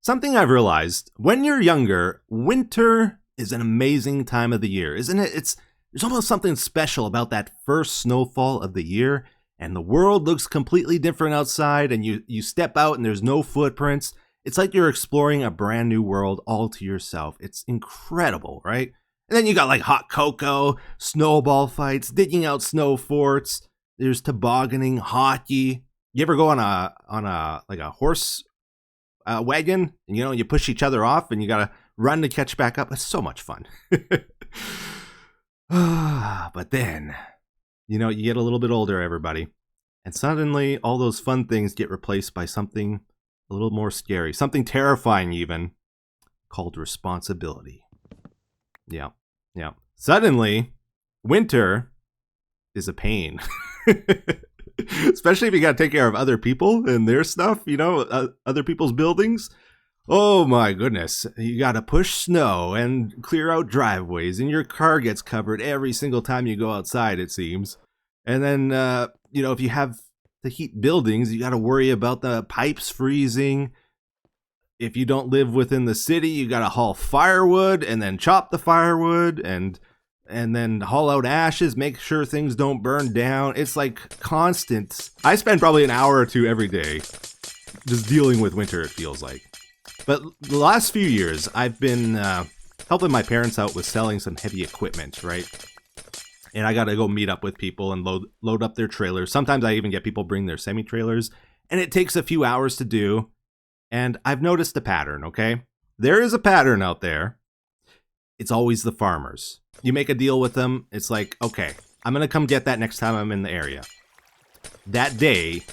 Something I've realized, when you're younger, winter is an amazing time of the year, isn't it? There's almost something special about that first snowfall of the year, and the world looks completely different outside, and you step out and there's no footprints. It's like you're exploring a brand new world all to yourself. It's incredible, right? And then you got like hot cocoa, snowball fights, digging out snow forts. There's tobogganing, hockey. You ever go on a horse wagon, and you push each other off, and you gotta run to catch back up? It's so much fun. But then, you get a little bit older, everybody, and suddenly all those fun things get replaced by something a little more scary, something terrifying even, called responsibility. Yeah. Suddenly, winter is a pain. Especially if you gotta take care of other people and their stuff, other people's buildings. Oh my goodness. You gotta push snow and clear out driveways, and your car gets covered every single time you go outside, it seems. And then, if you have to heat buildings, you gotta worry about the pipes freezing. If you don't live within the city, you gotta haul firewood and then chop the firewood and then haul out ashes, make sure things don't burn down. It's like constant. I spend probably an hour or two every day just dealing with winter, it feels like. But the last few years, I've been helping my parents out with selling some heavy equipment, right? And I got to go meet up with people and load up their trailers. Sometimes I even get people bring their semi-trailers, and it takes a few hours to do. And I've noticed a pattern, okay? There is a pattern out there. It's always the farmers. You make a deal with them. It's like, okay, I'm going to come get that next time I'm in the area. That day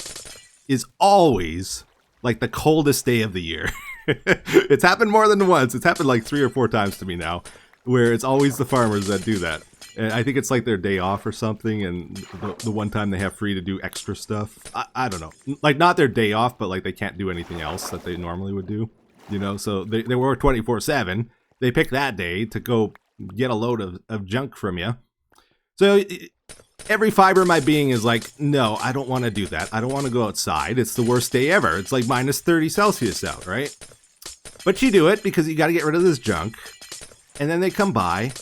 is always like the coldest day of the year. It's happened more than once. It's happened like 3 or 4 times to me now, where it's always the farmers that do that. And I think it's like their day off or something, and the one time they have free to do extra stuff. I don't know. Like, not their day off, but like they can't do anything else that they normally would do. So they work 24/7. They pick that day to go get a load of junk from you. So every fiber of my being is like, no, I don't want to do that. I don't want to go outside. It's the worst day ever. It's like minus 30 Celsius out, right? But you do it because you got to get rid of this junk. And then they come by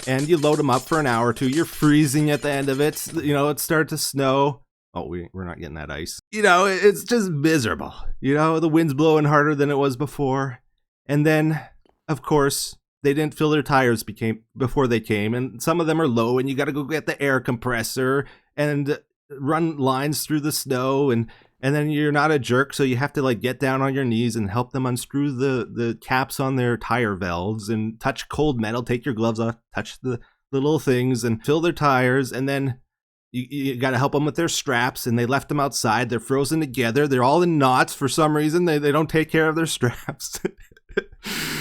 and you load them up for an hour or two. You're freezing at the end of it. It started to snow. Oh, we're not getting that ice. It's just miserable. The wind's blowing harder than it was before. And then, of course, they didn't fill their tires before they came, and some of them are low, and you got to go get the air compressor and run lines through the snow, and then you're not a jerk, so you have to like get down on your knees and help them unscrew the caps on their tire valves and touch cold metal, take your gloves off, touch the little things and fill their tires, and then you got to help them with their straps, and they left them outside. They're frozen together. They're all in knots for some reason. They don't take care of their straps.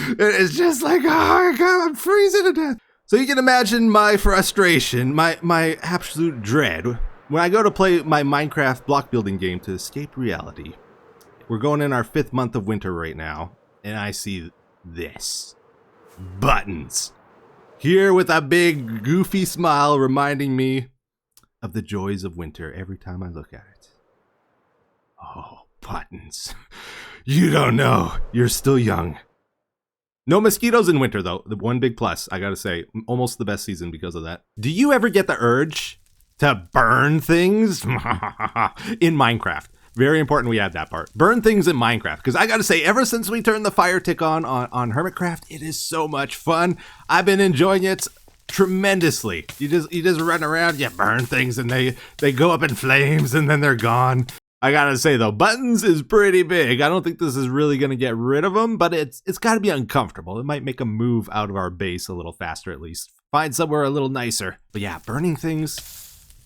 It's just like, oh my God, I'm freezing to death. So you can imagine my frustration, my absolute dread when I go to play my Minecraft block building game to escape reality. We're going in our 5th month of winter right now, and I see this. Buttons. Here with a big goofy smile reminding me of the joys of winter every time I look at it. Oh, buttons. You don't know. You're still young. No mosquitoes in winter, though. The one big plus, I gotta say. Almost the best season because of that. Do you ever get the urge to burn things? In Minecraft. Very important we add that part. Burn things in Minecraft. Because I gotta say, ever since we turned the fire tick on Hermitcraft, it is so much fun. I've been enjoying it tremendously. You just run around, you burn things, and they go up in flames, and then they're gone. I gotta say though, buttons is pretty big. I don't think this is really gonna get rid of them, but it's gotta be uncomfortable. It might make a move out of our base a little faster at least. Find somewhere a little nicer. But yeah, burning things,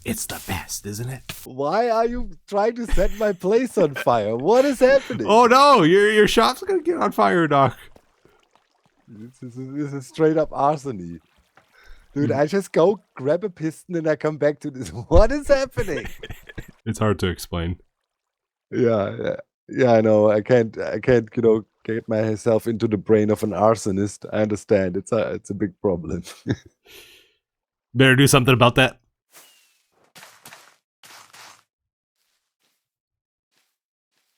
it's the best, isn't it? Why are you trying to set my place on fire? What is happening? Oh no, your shop's gonna get on fire, Doc. This is straight up arsony. Dude, I just go grab a piston and I come back to this. What is happening? It's hard to explain. Yeah, I know. I can't, get myself into the brain of an arsonist. I understand. It's a big problem. Better do something about that.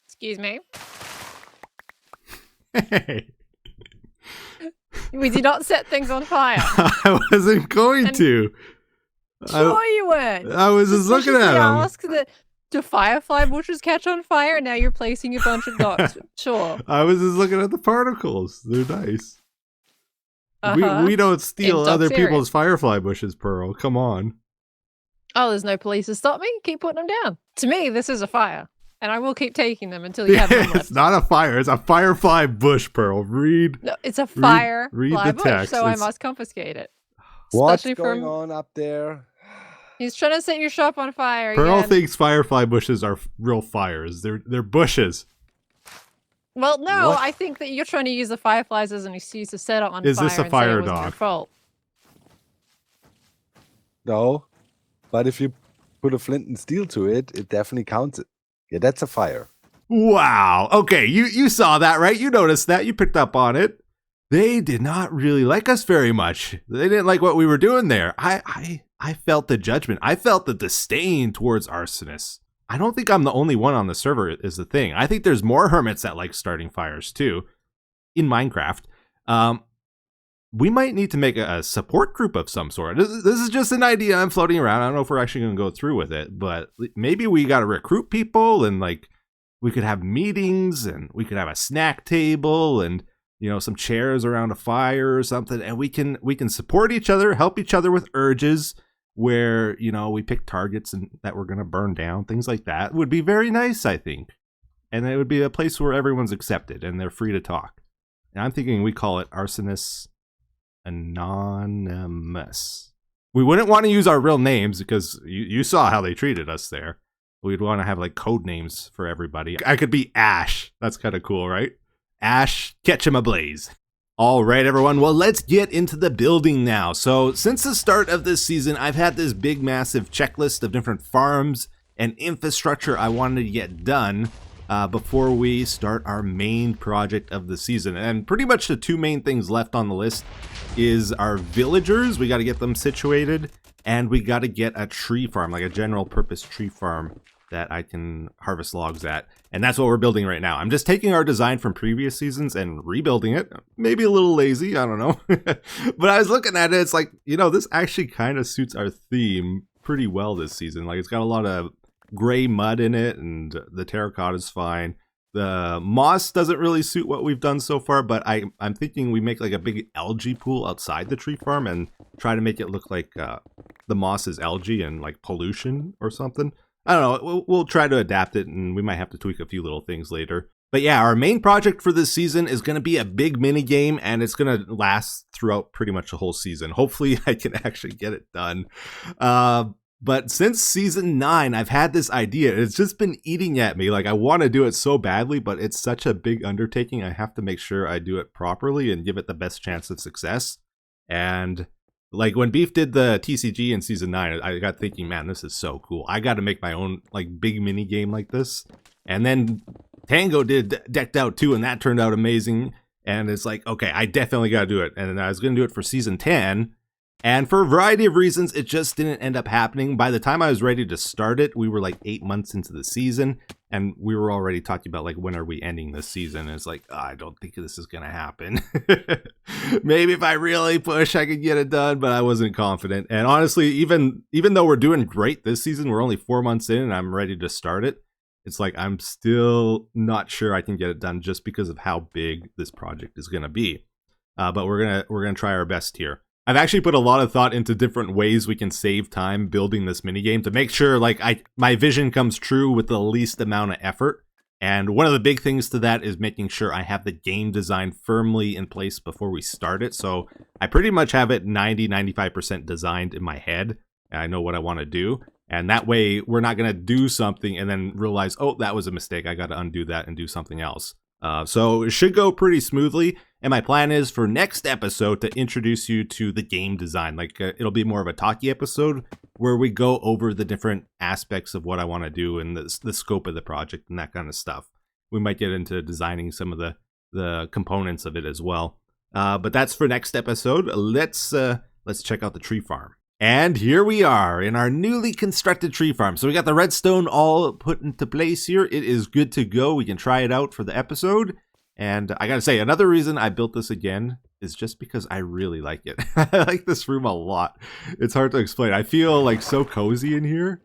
Excuse me. Hey. We do not set things on fire. I wasn't going to. Sure you weren't. I was just looking at them. Ask that do firefly bushes catch on fire, and now you're placing a bunch of dots. Sure. I was just looking at the particles. They're nice. Uh-huh. We don't steal In other Doc's people's firefly bushes, Pearl. Come on. Oh, there's no police to stop me? Keep putting them down. To me, this is a fire. And I will keep taking them until you have them left. It's not a fire. It's a firefly bush, Pearl. Read. No, it's a fire read fly the bush, text. so I must confiscate it. What's Especially going on up there? He's trying to set your shop on fire Pearl again. thinks firefly bushes are real fires. They're bushes. Well, no, What? I think that you're trying to use the fireflies as an excuse to set it on Is fire this a and fire say it wasn't your dog? fault. No. But if you put a flint and steel to it, it definitely counts it. Yeah, that's a fire. Wow. Okay, you saw that, right? You noticed that. You picked up on it. They did not really like us very much. They didn't like what we were doing there. I felt the judgment. I felt the disdain towards arsonists. I don't think I'm the only one on the server is the thing. I think there's more hermits that like starting fires too in Minecraft. We might need to make a support group of some sort. This is just an idea I'm floating around. I don't know if we're actually going to go through with it, but maybe we got to recruit people and like we could have meetings and we could have a snack table and some chairs around a fire or something, and we can support each other, help each other with urges where we pick targets and that we're going to burn down, things like that would be very nice, I think. And it would be a place where everyone's accepted and they're free to talk. And I'm thinking we call it Arsonist Anonymous. We wouldn't want to use our real names because you saw how they treated us there. We'd want to have like code names for everybody. I could be Ash. That's kind of cool, right? Ash, catch him ablaze. All right, everyone. Well, let's get into the building now. So since the start of this season, I've had this big, massive checklist of different farms and infrastructure I wanted to get done before we start our main project of the season. And pretty much the two main things left on the list is our villagers. We got to get them situated, and we got to get a tree farm, like a general purpose tree farm that I can harvest logs at. And that's what we're building right now. I'm just taking our design from previous seasons and rebuilding it. Maybe a little lazy, I don't know. But I was looking at it, it's like, this actually kind of suits our theme pretty well this season. Like, it's got a lot of gray mud in it, and the terracotta is fine. The moss doesn't really suit what we've done so far, but I'm thinking we make like a big algae pool outside the tree farm and try to make it look like the moss is algae and like pollution or something. I don't know, we'll try to adapt it, and we might have to tweak a few little things later. But yeah, our main project for this season is going to be a big mini game, and it's going to last throughout pretty much the whole season. Hopefully I can actually get it done. But since season 9, I've had this idea. It's just been eating at me. Like, I want to do it so badly, but it's such a big undertaking. I have to make sure I do it properly and give it the best chance of success. And like when Beef did the TCG in season 9, I got thinking, man, this is so cool. I got to make my own like big mini game like this. And then Tango did Decked Out too, and that turned out amazing. And it's like, okay, I definitely got to do it. And I was going to do it for season 10. And for a variety of reasons, it just didn't end up happening. By the time I was ready to start it, we were like 8 months into the season. And we were already talking about like, when are we ending this season? And it's like, oh, I don't think this is going to happen. Maybe if I really push, I could get it done, but I wasn't confident. And honestly, even though we're doing great this season, we're only 4 months in and I'm ready to start it. It's like, I'm still not sure I can get it done just because of how big this project is going to be. But we're going to try our best here. I've actually put a lot of thought into different ways we can save time building this minigame to make sure like my vision comes true with the least amount of effort. And one of the big things to that is making sure I have the game design firmly in place before we start it. So I pretty much have it 90-95% designed in my head, and I know what I want to do. And that way we're not going to do something and then realize, oh, that was a mistake. I got to undo that and do something else. So it should go pretty smoothly. And my plan is for next episode to introduce you to the game design. Like it'll be more of a talky episode where we go over the different aspects of what I want to do and the scope of the project and that kind of stuff. We might get into designing some of the components of it as well. But that's for next episode. Let's check out the tree farm. And here we are in our newly constructed tree farm. So we got the redstone all put into place here. It is good to go. We can try it out for the episode. And I gotta say, another reason I built this again is just because I really like it. I like this room a lot. It's hard to explain. I feel like so cozy in here,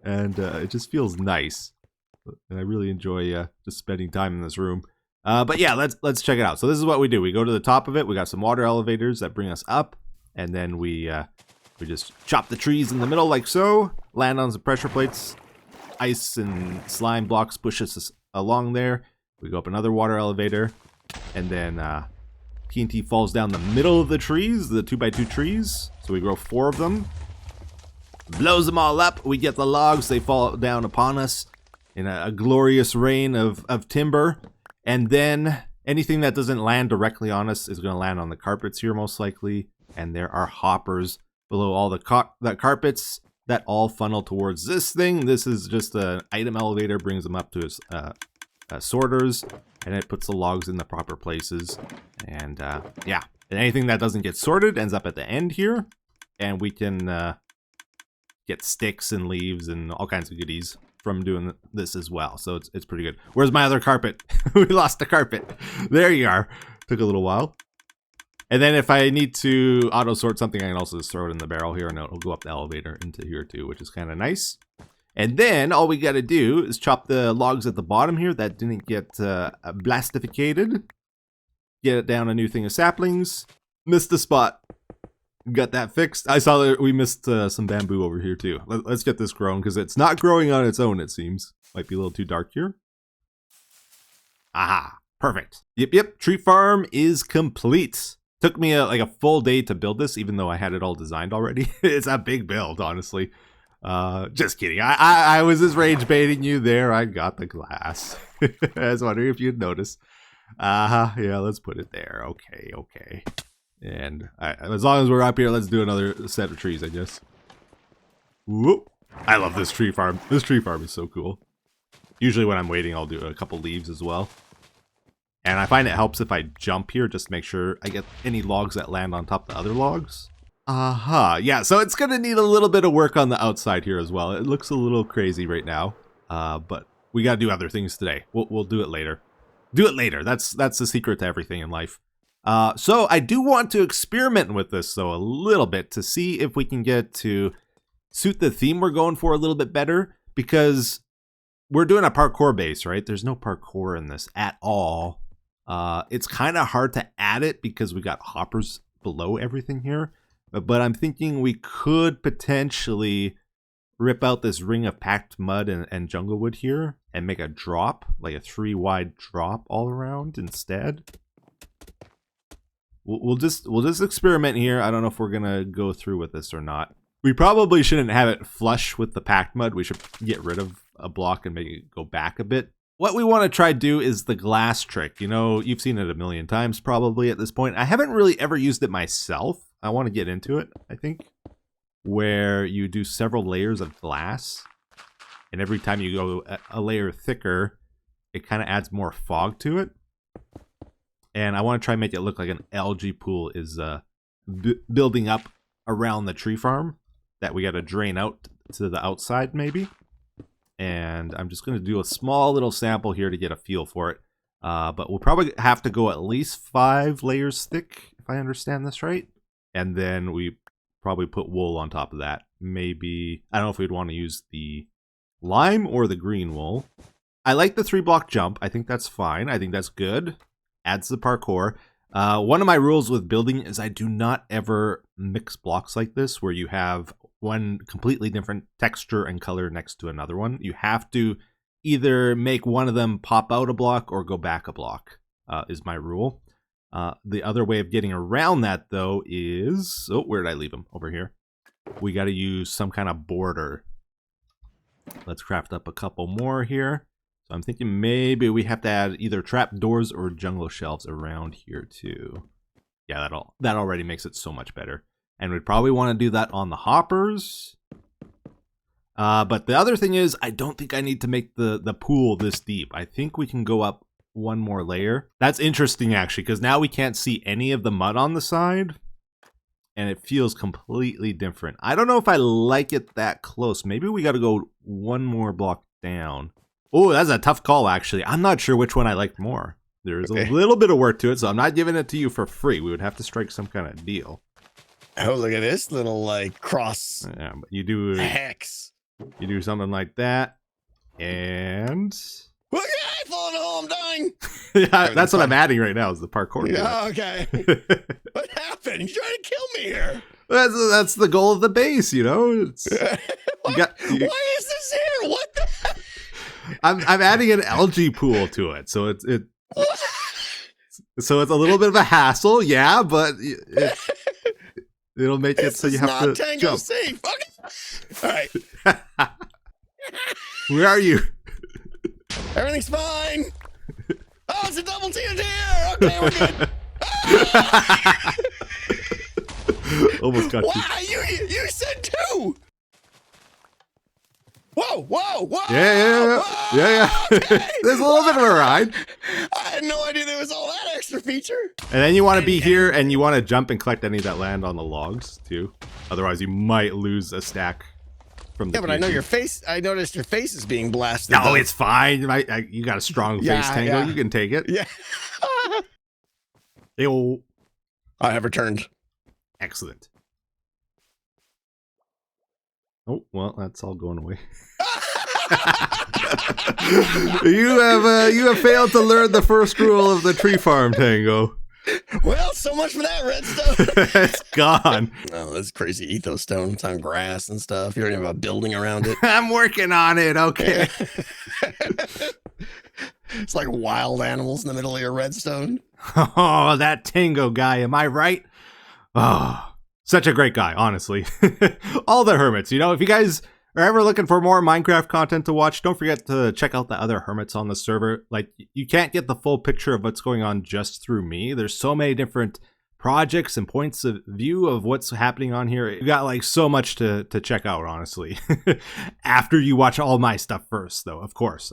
and it just feels nice. And I really enjoy just spending time in this room. But yeah, let's check it out. So this is what we do. We go to the top of it. We got some water elevators that bring us up, and then we just chop the trees in the middle like so. Land on some pressure plates. Ice and slime blocks push us along there. We go up another water elevator, and then TNT falls down the middle of the trees, the 2x2 trees. So we grow 4 of them. Blows them all up. We get the logs. They fall down upon us in a glorious rain of timber. And then anything that doesn't land directly on us is going to land on the carpets here most likely. And there are hoppers below all the carpets that all funnel towards this thing. This is just an item elevator, brings them up to its sorters, and it puts the logs in the proper places. And yeah, and anything that doesn't get sorted ends up at the end here, and we can get sticks and leaves and all kinds of goodies from doing this as well. So it's pretty good. Where's my other carpet? We lost the carpet. There you are. Took a little while. And then if I need to auto sort something, I can also just throw it in the barrel here, and it'll go up the elevator into here too, which is kind of nice. And then all we got to do is chop the logs at the bottom here that didn't get blastificated. Get it down a new thing of saplings. Missed a spot. Got that fixed. I saw that we missed some bamboo over here too. Let's get this grown because it's not growing on its own, it seems. Might be a little too dark here. Aha, perfect. Yep, tree farm is complete. Took me like a full day to build this, even though I had it all designed already. It's a big build, honestly. Just kidding. I was just rage baiting you there. I got the glass. I was wondering if you'd notice. Yeah, let's put it there. Okay. And as long as we're up here, let's do another set of trees, I guess. Whoop. I love this tree farm. This tree farm is so cool. Usually when I'm waiting, I'll do a couple leaves as well. And I find it helps if I jump here, just to make sure I get any logs that land on top of the other logs. Yeah, so it's gonna need a little bit of work on the outside here as well. It looks a little crazy right now, but we gotta do other things today. We'll do it later. Do it later. That's the secret to everything in life. So I do want to experiment with this though a little bit to see if we can get to suit the theme we're going for a little bit better, because we're doing a parkour base, right? There's no parkour in this at all. It's kind of hard to add it because we got hoppers below everything here. But I'm thinking we could potentially rip out this ring of packed mud and jungle wood here and make a drop, like a 3-wide drop all around instead. We'll just experiment here. I don't know if we're gonna go through with this or not. We probably shouldn't have it flush with the packed mud. We should get rid of a block and make it go back a bit. What we want to try to do is the glass trick. You know, you've seen it a million times probably at this point. I haven't really ever used it myself. I want to get into it, I think, where you do several layers of glass, and every time you go a layer thicker, it kind of adds more fog to it. And I want to try and make it look like an algae pool is building up around the tree farm that we got to drain out to the outside maybe. And I'm just going to do a small little sample here to get a feel for it. But we'll probably have to go at least 5 layers thick, if I understand this right. And then we probably put wool on top of that. Maybe, I don't know if we'd want to use the lime or the green wool. I like the 3-block jump. I think that's fine. I think that's good. Adds the parkour. One of my rules with building is I do not ever mix blocks like this where you have one completely different texture and color next to another one. You have to either make one of them pop out a block or go back a block, is my rule. The other way of getting around that, though, is... Oh, where did I leave them? Over here. We got to use some kind of border. Let's craft up a couple more here. So I'm thinking maybe we have to add either trap doors or jungle shelves around here, too. Yeah, that already makes it so much better. And we'd probably want to do that on the hoppers. But the other thing is, I don't think I need to make the pool this deep. I think we can go up one more layer. That's interesting, actually, because now we can't see any of the mud on the side. And it feels completely different. I don't know if I like it that close. Maybe we got to go one more block down. Oh, that's a tough call, actually. I'm not sure which one I liked more. There is Okay. a little bit of work to it, so I'm not giving it to you for free. We would have to strike some kind of deal. Oh, look at this little like cross Yeah, but you do something like that, and Look at I fall in a hole, I'm dying. yeah, that's what I'm adding right now is the parkour. Yeah, okay. What happened? You trying to kill me here? That's the goal of the base, you know. It's, Why is this here? What the? I'm adding an algae pool to it, so it's a little bit of a hassle, yeah, but it'll make it so you have to Tango jump. safe. Okay. All right. Where are you? Everything's fine. Oh, it's a double TNT here. Okay, we're good. Almost got you. Wow, you said 2. Whoa. Yeah. Okay. There's a little bit of a ride. I had no idea there was all that extra feature. And then you want to be here and you want to jump and collect any of that land on the logs too. Otherwise you might lose a stack from the Yeah, but I know TNT. your face. I noticed your face is being blasted. No, though. it's fine. You got a strong face, Yeah, Tango. yeah. You can take it. Yeah. Ew. I have returned. Excellent. Oh, well, that's all going away. You have failed to learn the first rule of the tree farm, Tango. Well, so much for that redstone. It's gone. Oh, that's crazy. Etho stone. It's on grass and stuff. You don't even have a building around it. I'm working on it, okay. It's like wild animals in the middle of your redstone. Oh, that Tango guy, am I right? Oh, such a great guy, honestly. All the hermits, you know, if you guys are ever looking for more Minecraft content to watch, don't forget to check out the other hermits on the server. Like, you can't get the full picture of what's going on just through me. There's so many different projects and points of view of what's happening on here. You got like so much to check out, honestly. After you watch all my stuff first, though, of course.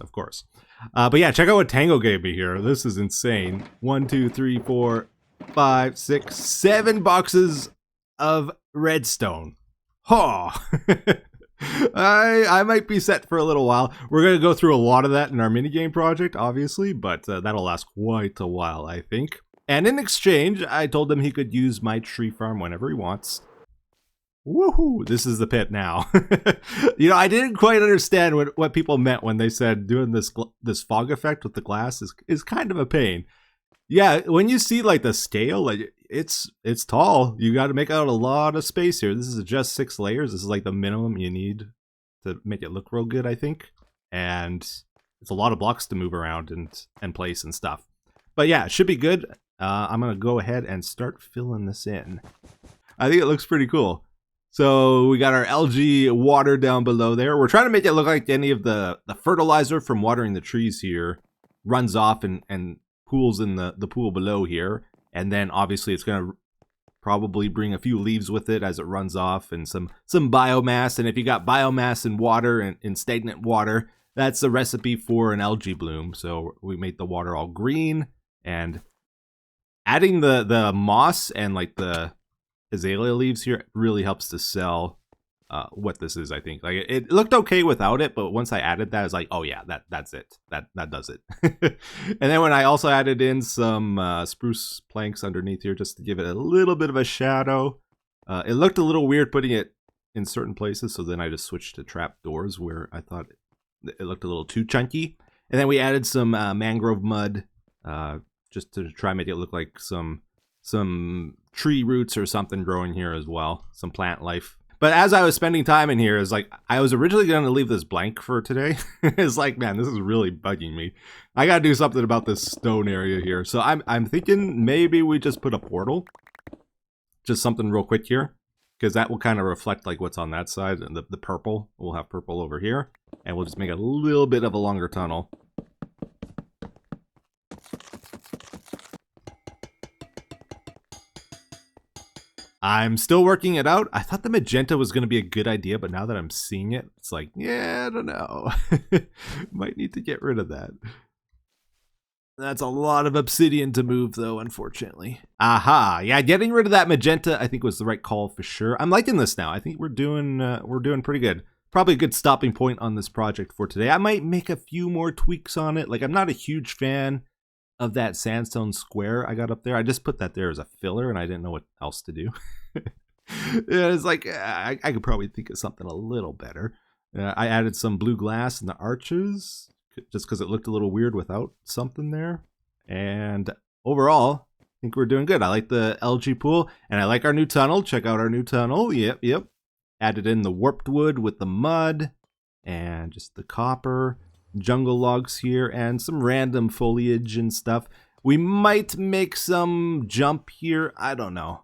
But yeah, check out what Tango gave me here. This is insane. 1, 2, 3, 4, 5, 6, 7 boxes of redstone. Oh. I might be set for a little while. We're going to go through a lot of that in our minigame project, obviously, but that'll last quite a while, I think. And in exchange, I told him he could use my tree farm whenever he wants. Woohoo! This is the pit now. You know, I didn't quite understand what people meant when they said doing this fog effect with the glass is kind of a pain. Yeah, when you see like the scale, like it's tall. You got to make out a lot of space here. This is just 6 layers. This is like the minimum you need to make it look real good, I think. And it's a lot of blocks to move around and place and stuff. But yeah, it should be good. I'm gonna go ahead and start filling this in. I think it looks pretty cool. So we got our algae water down below there. We're trying to make it look like any of the fertilizer from watering the trees here runs off and pools in the pool below here. And then obviously it's going to probably bring a few leaves with it as it runs off and some biomass. And if you got biomass and water and stagnant water, that's the recipe for an algae bloom. So we made the water all green, and adding the moss and like the azalea leaves here really helps to sell what this is, I think. Like it looked okay without it, but once I added that, I was like, oh yeah, that's it. That does it. And then when I also added in some spruce planks underneath here just to give it a little bit of a shadow, it looked a little weird putting it in certain places, so then I just switched to trap doors where I thought it looked a little too chunky. And then we added some mangrove mud just to try and make it look like some tree roots or something growing here as well, some plant life. But as I was spending time in here, it's like I was originally going to leave this blank for today. It's like, man, this is really bugging me. I got to do something about this stone area here. So I'm thinking maybe we just put a portal, just something real quick here, because that will kind of reflect like what's on that side, and the purple. We'll have purple over here, and we'll just make a little bit of a longer tunnel. I'm still working it out. I thought the magenta was going to be a good idea, but now that I'm seeing it, it's like, yeah, I don't know. Might need to get rid of that. That's a lot of obsidian to move, though, unfortunately. Aha. Yeah, getting rid of that magenta, I think, was the right call for sure. I'm liking this now. I think we're doing pretty good. Probably a good stopping point on this project for today. I might make a few more tweaks on it. Like, I'm not a huge fan of that sandstone square I got up there. I just put that there as a filler, and I didn't know what else to do. It's like, I could probably think of something a little better. I added some blue glass in the arches, just because it looked a little weird without something there. And overall, I think we're doing good. I like the algae pool, and I like our new tunnel. Check out our new tunnel. Yep. Added in the warped wood with the mud, and just the copper, jungle logs here, and some random foliage and stuff. We might make some jump here. I don't know.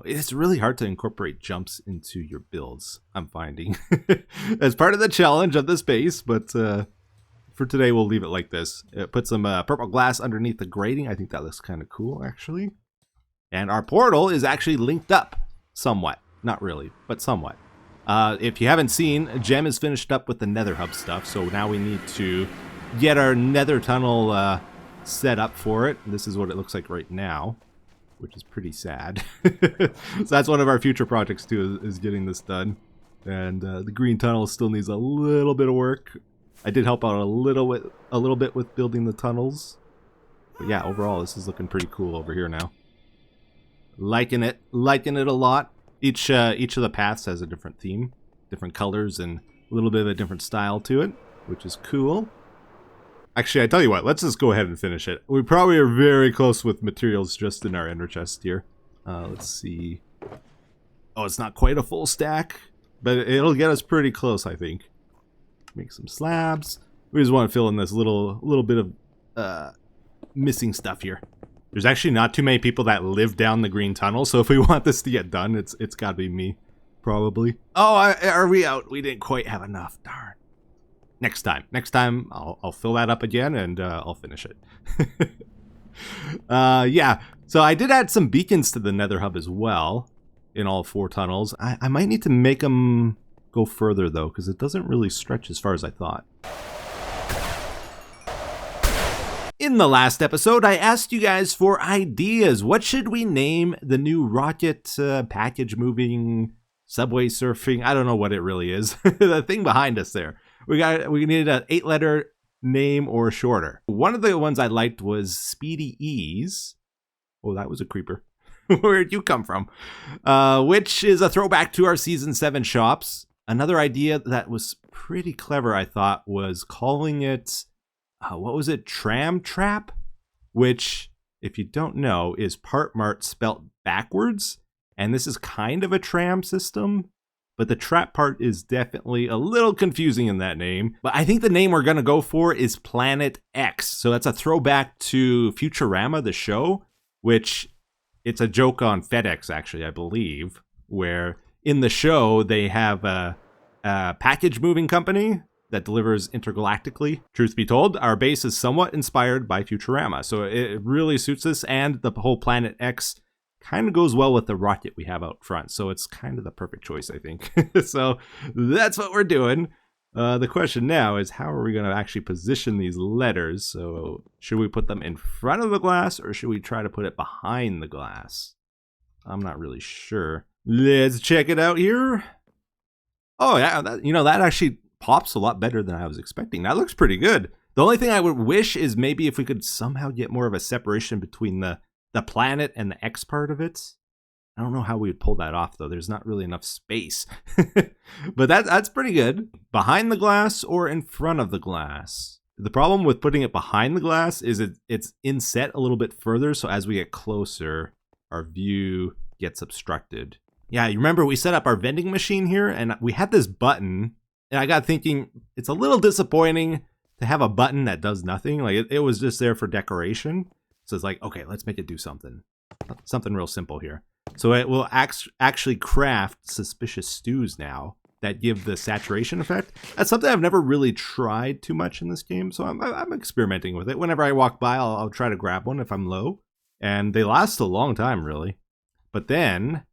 It's really hard to incorporate jumps into your builds, I'm finding. As part of the challenge of this base, but for today we'll leave it like this. Put some purple glass underneath the grating. I think that looks kind of cool, actually. And our portal is actually linked up somewhat. Not really, but somewhat. If you haven't seen, Gem is finished up with the Nether hub stuff, so now we need to get our Nether tunnel set up for it. This is what it looks like right now, which is pretty sad. So that's one of our future projects too, is getting this done. And the green tunnel still needs a little bit of work. I did help out a little bit with building the tunnels. But yeah, overall this is looking pretty cool over here now. Liking it a lot. Each of the paths has a different theme, different colors, and a little bit of a different style to it, which is cool. Actually, I tell you what, let's just go ahead and finish it. We probably are very close with materials just in our ender chest here. Let's see. Oh, it's not quite a full stack, but it'll get us pretty close, I think. Make some slabs. We just want to fill in this little bit of missing stuff here. There's actually not too many people that live down the green tunnel, so if we want this to get done, it's got to be me, probably. Oh, are we out? We didn't quite have enough. Darn. Next time, I'll fill that up again, and I'll finish it. Yeah, so I did add some beacons to the Nether hub as well, in all 4 tunnels. I might need to make them go further, though, because it doesn't really stretch as far as I thought. In the last episode, I asked you guys for ideas. What should we name the new rocket package moving subway surfing? I don't know what it really is. The thing behind us there. We needed an 8-letter name or shorter. One of the ones I liked was Speedy Ease. Oh, that was a creeper. Where'd you come from? Which is a throwback to our Season 7 shops. Another idea that was pretty clever, I thought, was calling it... what was it? Tram Trap? Which, if you don't know, is Part Mart spelt backwards. And this is kind of a tram system. But the trap part is definitely a little confusing in that name. But I think the name we're going to go for is Planet X. So that's a throwback to Futurama, the show. Which, it's a joke on FedEx, actually, I believe. Where in the show, they have a package moving company that delivers intergalactically. Truth be told, our base is somewhat inspired by Futurama, so it really suits us, and the whole Planet X kind of goes well with the rocket we have out front, so it's kind of the perfect choice, I think. So that's what we're doing. The question now is, how are we going to actually position these letters? So should we put them in front of the glass, or should we try to put it behind the glass? I'm not really sure. Let's check it out here. Oh yeah, that actually pops a lot better than I was expecting. That looks pretty good. The only thing I would wish is maybe if we could somehow get more of a separation between the planet and the X part of it. I don't know how we would pull that off, though. There's not really enough space. But that's pretty good. Behind the glass or in front of the glass? The problem with putting it behind the glass is it's inset a little bit further, so as we get closer, our view gets obstructed. Yeah, you remember we set up our vending machine here, and we had this button, and I got thinking, it's a little disappointing to have a button that does nothing. Like, it was just there for decoration. So it's like, okay, let's make it do something. Something real simple here. So it will actually craft suspicious stews now that give the saturation effect. That's something I've never really tried too much in this game, so I'm experimenting with it. Whenever I walk by, I'll try to grab one if I'm low. And they last a long time, really. But then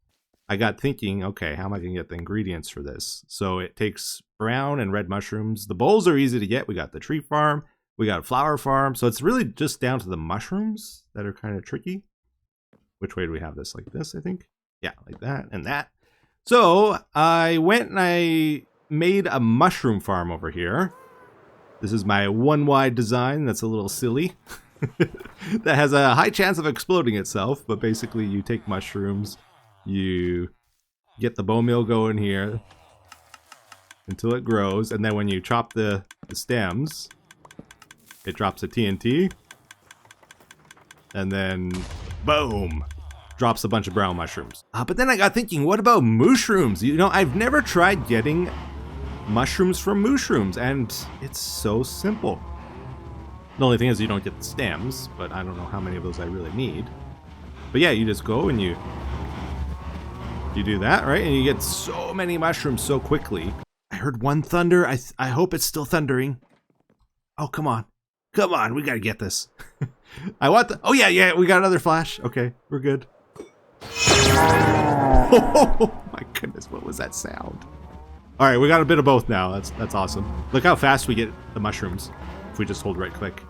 I got thinking, okay, how am I going to get the ingredients for this? So it takes brown and red mushrooms. The bowls are easy to get. We got the tree farm. We got a flower farm. So it's really just down to the mushrooms that are kind of tricky. Which way do we have this? Like this, I think? Yeah, like that and that. So I went and I made a mushroom farm over here. This is my one wide design. That's a little silly. that has a high chance of exploding itself, but basically you take mushrooms, you get the bone meal going here until it grows, and then when you chop the stems, it drops a TNT, and then boom, drops a bunch of brown mushrooms. But then I got thinking, what about mushrooms? You know, I've never tried getting mushrooms from mushrooms, and it's so simple. The only thing is you don't get the stems, but I don't know how many of those I really need. But yeah, you just go and you do that, right? And you get so many mushrooms so quickly. I heard one thunder. I hope it's still thundering. Oh, come on. Come on, we gotta get this. I want the... Oh, yeah, we got another flash. Okay, we're good. Oh, my goodness, what was that sound? All right, we got a bit of both now. That's awesome. Look how fast we get the mushrooms if we just hold right click.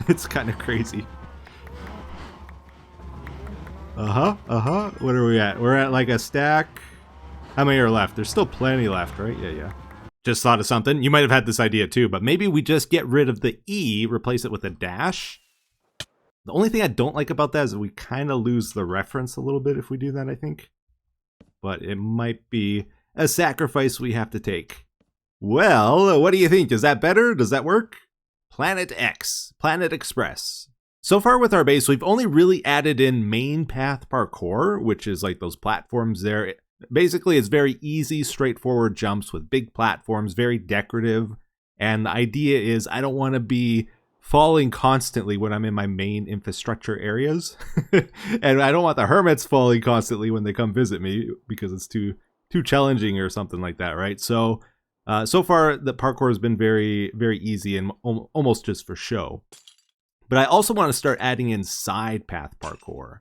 It's kind of crazy. What are we at? We're at like a stack. How many are left? There's still plenty left, right? Yeah. Just thought of something. You might have had this idea too, but maybe we just get rid of the E, replace it with a dash. The only thing I don't like about that is that we kind of lose the reference a little bit if we do that, I think. But it might be a sacrifice we have to take. Well, what do you think? Is that better? Does that work? Planet X, Planet Express. So far with our base, we've only really added in main path parkour, which is like those platforms there. Basically, it's very easy, straightforward jumps with big platforms, very decorative. And the idea is I don't want to be falling constantly when I'm in my main infrastructure areas. And I don't want the hermits falling constantly when they come visit me because it's too challenging or something like that, right? So far the parkour has been very, very easy and almost just for show. But I also want to start adding in side path parkour,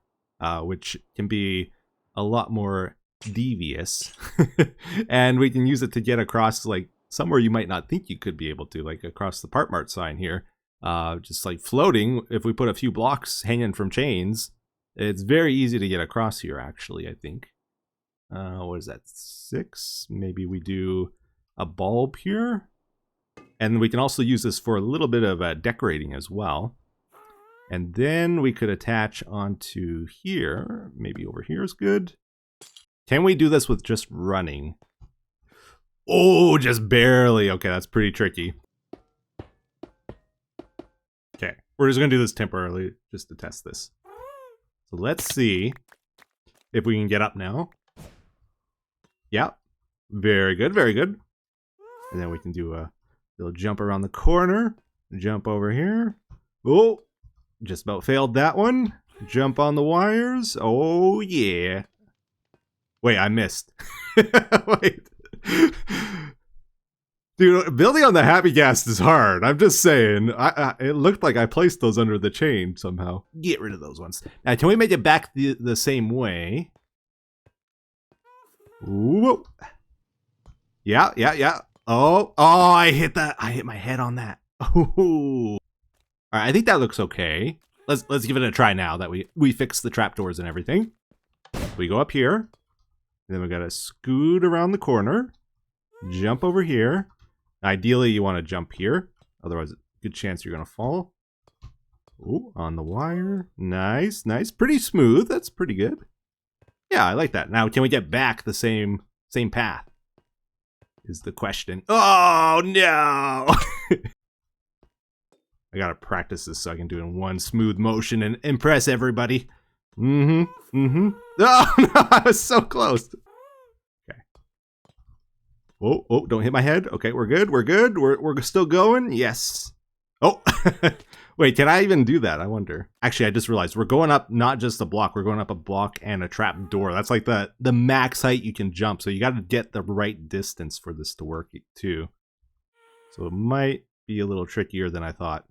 which can be a lot more devious. And we can use it to get across like somewhere you might not think you could be able to, like across the Part Mart sign here. Just like floating, if we put a few blocks hanging from chains, it's very easy to get across here actually, I think. What is that, 6? Maybe we do a bulb here. And we can also use this for a little bit of decorating as well. And then we could attach onto here. Maybe over here is good. Can we do this with just running? Oh, just barely. Okay, that's pretty tricky. Okay, we're just gonna do this temporarily just to test this. So let's see if we can get up now. Yeah, very good, very good. And then we can do a little jump around the corner, jump over here. Oh, just about failed that one. Jump on the wires. Oh, yeah. Wait, I missed. Wait. Dude, building on the happy gas is hard. I'm just saying. It looked like I placed those under the chain somehow. Get rid of those ones. Now, can we make it back the same way? Whoa. Yeah. Oh, I hit that. I hit my head on that. Oh. All right, I think that looks okay. Let's give it a try now that we fixed the trapdoors and everything. We go up here. And then we gotta scoot around the corner. Jump over here. Ideally, you want to jump here. Otherwise, good chance you're gonna fall. Ooh, on the wire. Nice. Pretty smooth. That's pretty good. Yeah, I like that. Now, can we get back the same path? Is the question. Oh, no! I gotta practice this so I can do it in one smooth motion and impress everybody. Oh, no, I was so close. Okay. Oh, don't hit my head. Okay, we're good. We're still going. Yes. Oh, wait, can I even do that? I wonder. Actually, I just realized we're going up not just a block. We're going up a block and a trap door. That's like the max height you can jump. So you got to get the right distance for this to work too. So it might be a little trickier than I thought.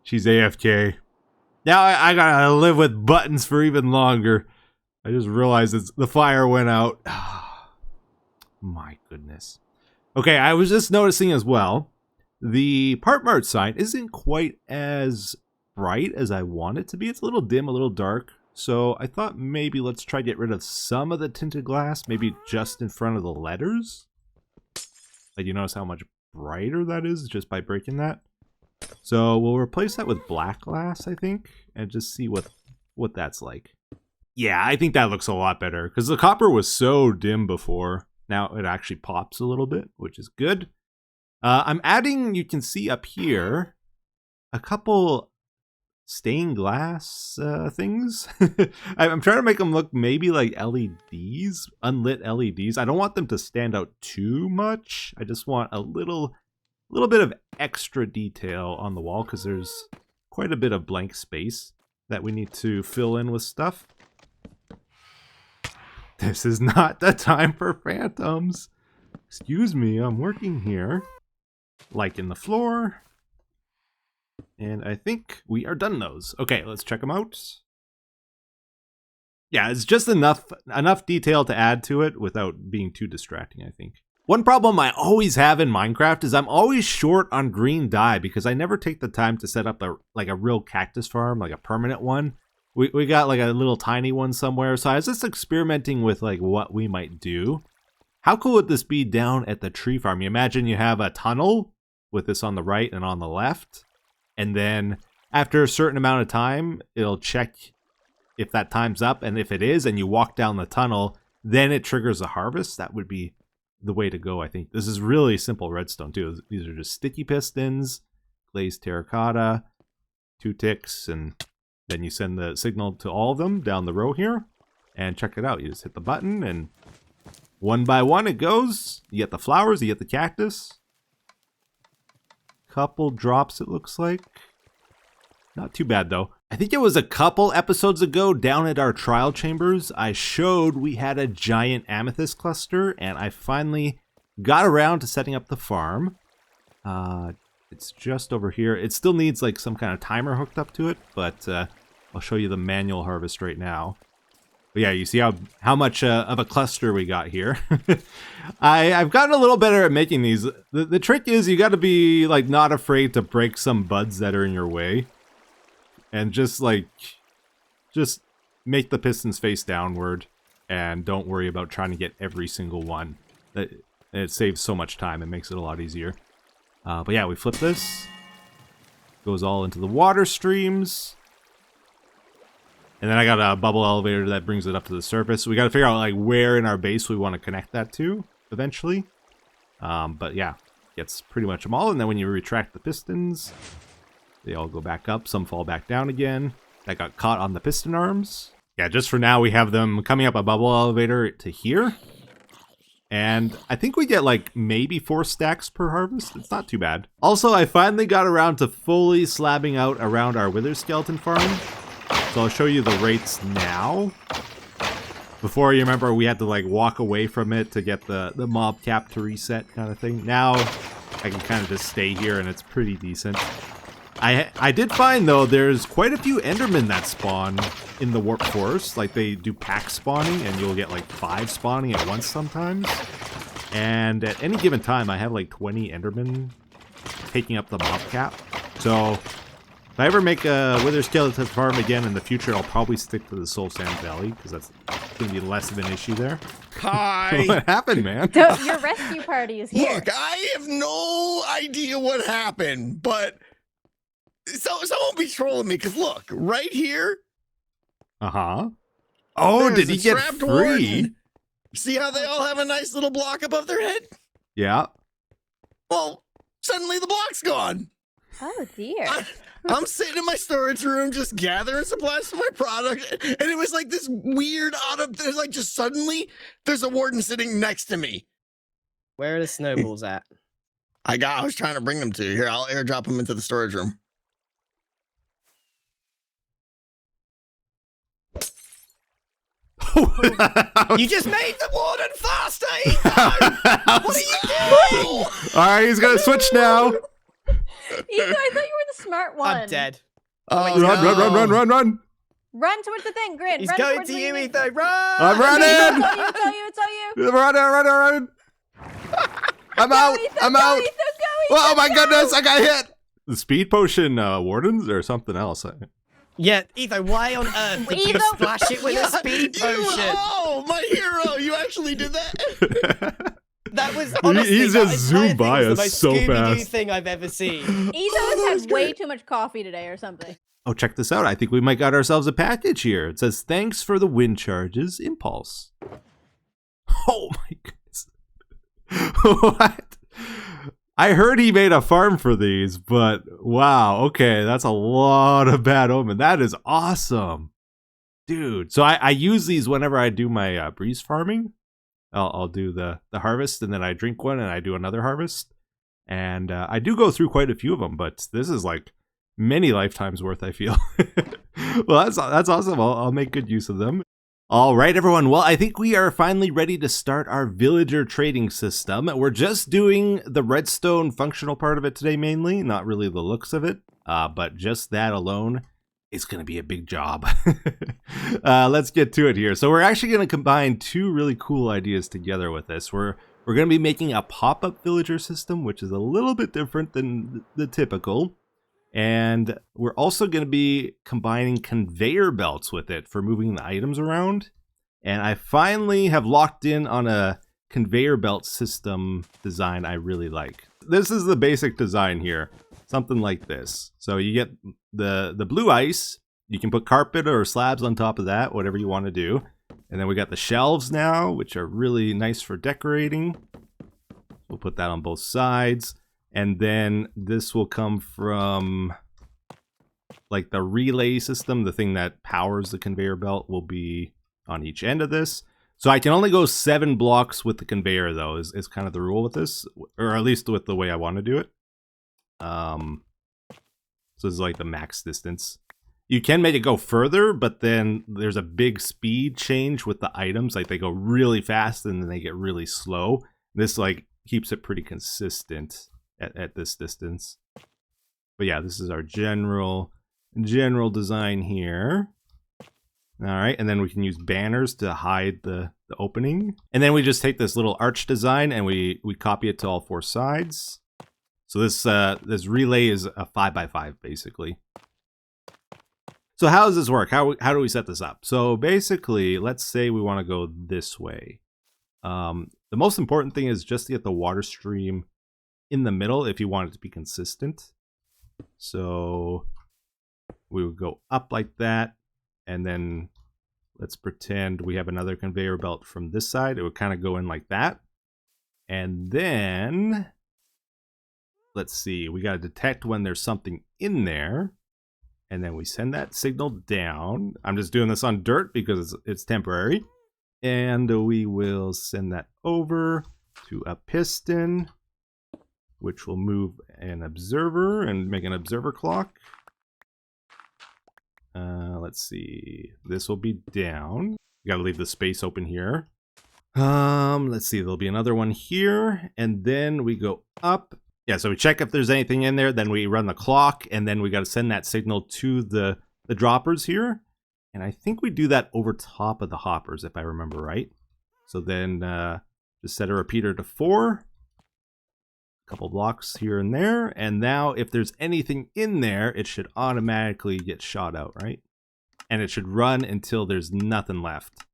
She's AFK. Now I gotta live with buttons for even longer. I just realized the fire went out. My goodness. Okay, I was just noticing as well, the Part Mart sign isn't quite as bright as I want it to be. It's a little dim, a little dark. So I thought maybe let's try to get rid of some of the tinted glass, maybe just in front of the letters. Like, you notice how much brighter that is just by breaking that? So we'll replace that with black glass, I think, and just see what that's like. Yeah, I think that looks a lot better because the copper was so dim before. Now it actually pops a little bit, which is good. I'm adding, you can see up here, a couple stained glass things. I'm trying to make them look maybe like LEDs, unlit LEDs. I don't want them to stand out too much. I just want a little bit of extra detail on the wall because there's quite a bit of blank space that we need to fill in with stuff. This is not the time for phantoms. Excuse me, I'm working here. Like in the floor. And I think we are done those. Okay, let's check them out. Yeah, it's just enough detail to add to it without being too distracting, I think. One problem I always have in Minecraft is I'm always short on green dye because I never take the time to set up a real cactus farm, like a permanent one. We got like a little tiny one somewhere, so I was just experimenting with like what we might do. How cool would this be down at the tree farm? You imagine you have a tunnel with this on the right and on the left, and then after a certain amount of time, it'll check if that time's up, and if it is, and you walk down the tunnel, then it triggers a harvest. That would be the way to go, I think. This is really simple redstone too. These are just sticky pistons, glazed terracotta, 2 ticks, and then you send the signal to all of them down the row here, and check it out. You just hit the button, and one by one it goes. You get the flowers, you get the cactus. Couple drops, it looks like. Not too bad, though. I think it was a couple episodes ago down at our trial chambers, I showed we had a giant amethyst cluster, and I finally got around to setting up the farm. It's just over here. It still needs like some kind of timer hooked up to it, but I'll show you the manual harvest right now. But yeah, you see how much of a cluster we got here. I've gotten a little better at making these. The trick is you got to be like not afraid to break some buds that are in your way, and just make the pistons face downward, and don't worry about trying to get every single one. It saves so much time. It makes it a lot easier. But yeah, we flip this. Goes all into the water streams. And then I got a bubble elevator that brings it up to the surface. We got to figure out like where in our base we want to connect that to eventually. But yeah, gets pretty much them all. And then when you retract the pistons, they all go back up. Some fall back down again. That got caught on the piston arms. Yeah, just for now, we have them coming up a bubble elevator to here. And I think we get like maybe 4 stacks per harvest. It's not too bad. Also, I finally got around to fully slabbing out around our wither skeleton farm. So I'll show you the rates now. Before, you remember, we had to like walk away from it to get the mob cap to reset kind of thing. Now I can kind of just stay here and it's pretty decent. I did find, though, there's quite a few endermen that spawn in the warp forest. Like, they do pack spawning, and you'll get, like, 5 spawning at once sometimes. And at any given time, I have, like, 20 endermen taking up the mob cap. So, if I ever make a wither skeleton farm again in the future, I'll probably stick to the Soul Sand Valley, because that's going to be less of an issue there. Hi! What happened, man? Your rescue party is here. Look, I have no idea what happened, but... someone be trolling me, because look, right here. Uh-huh. Oh, did he get free? Warden. See how they all have a nice little block above their head? Yeah. Well, suddenly the block's gone. Oh, dear. I'm sitting in my storage room just gathering supplies for my product, and it was like this weird there's like just suddenly there's a warden sitting next to me. Where are the snowballs at? I was trying to bring them to you. Here, I'll airdrop them into the storage room. You just made the warden faster, Etho! What are you doing? Alright, he's gonna switch now. Etho, I thought you were the smart one. I'm dead. Oh, Run. Run towards the thing, Grin. He's run going towards to where you, need- Etho. Run! I'm running! It's all you, it's all you. Run. I'm out. Etho, I'm go, out. Etho, go, Oh Etho, my go. goodness, I got hit. The speed potion wardens or something else? Yeah, Etho, why on earth did you Etho- splash it with a speed potion? Oh, my hero! You actually did that? That was honestly He's that just entire zoomed thing by was the us most so Scooby-Doo fast. thing I've ever seen. Etho's had way too much coffee today or something. Oh, check this out. I think we might got ourselves a package here. It says, thanks for the wind charges, Impulse. Oh my goodness. What? I heard he made a farm for these, but wow. Okay, that's a lot of bad omen. That is awesome. Dude, so I use these whenever I do my breeze farming. I'll do the harvest, and then I drink one, and I do another harvest. And I do go through quite a few of them, but this is like many lifetimes worth, I feel. Well, that's awesome. I'll make good use of them. All right, everyone. Well, I think we are finally ready to start our villager trading system. We're just doing the redstone functional part of it today mainly, not really the looks of it, but just that alone is going to be a big job. Let's get to it here. So we're actually going to combine two really cool ideas together with this. We're going to be making a pop-up villager system, which is a little bit different than the typical. And we're also going to be combining conveyor belts with it for moving the items around. And I finally have locked in on a conveyor belt system design I really like. This is the basic design here. Something like this. So you get the blue ice. You can put carpet or slabs on top of that, whatever you want to do. And then we got the shelves now, which are really nice for decorating. We'll put that on both sides. And then this will come from like the relay system. The thing that powers the conveyor belt will be on each end of this. So I can only go 7 blocks with the conveyor, though, is kind of the rule with this, or at least with the way I want to do it. So this is like the max distance. You can make it go further, but then there's a big speed change with the items. Like they go really fast and then they get really slow. This like keeps it pretty consistent at this distance. But yeah, this is our general design here. All right, and then we can use banners to hide the opening. And then we just take this little arch design and we copy it to all 4 sides. So this relay is a 5x5 basically. So how does this work? How do we set this up? So basically, let's say we want to go this way. The most important thing is just to get the water stream in the middle if you want it to be consistent. So we would go up like that, and then let's pretend we have another conveyor belt from this side. It would kind of go in like that. And then let's see, we got to detect when there's something in there. And then we send that signal down. I'm just doing this on dirt because it's temporary. And we will send that over to a piston, which will move an observer and make an observer clock. Let's see. This will be down. You got to leave the space open here. Let's see. There'll be another one here. And then we go up. Yeah, so we check if there's anything in there, then we run the clock, and then we got to send that signal to the droppers here. And I think we do that over top of the hoppers, if I remember right. So then just set a repeater to 4. A couple blocks here and there. And now if there's anything in there, it should automatically get shot out, right? And it should run until there's nothing left.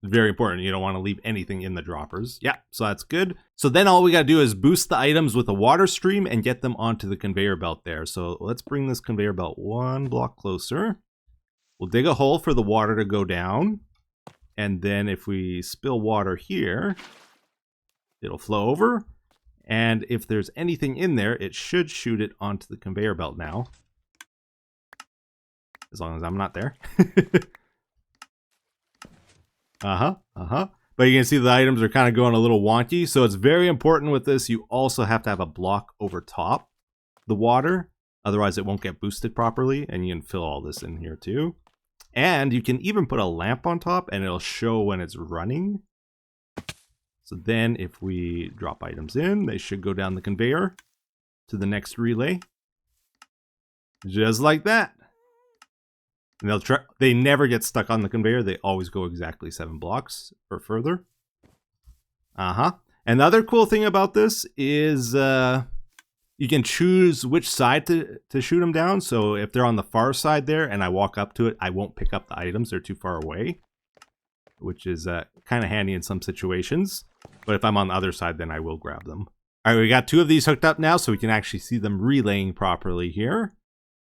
Very important. You don't want to leave anything in the droppers. Yeah, so that's good. So then all we got to do is boost the items with a water stream and get them onto the conveyor belt there. So let's bring this conveyor belt 1 block closer. We'll dig a hole for the water to go down. And then if we spill water here, it'll flow over. And if there's anything in there, it should shoot it onto the conveyor belt now. As long as I'm not there. But you can see the items are kind of going a little wonky. So it's very important with this. You also have to have a block over top the water. Otherwise, it won't get boosted properly. And you can fill all this in here too. And you can even put a lamp on top and it'll show when it's running. So then if we drop items in, they should go down the conveyor to the next relay. Just like that. And they never get stuck on the conveyor. They always go exactly 7 blocks or further. And the other cool thing about this is you can choose which side to shoot them down. So if they're on the far side there and I walk up to it, I won't pick up the items. They're too far away, which is kind of handy in some situations. But if I'm on the other side, then I will grab them. All right, we got 2 of these hooked up now, so we can actually see them relaying properly here.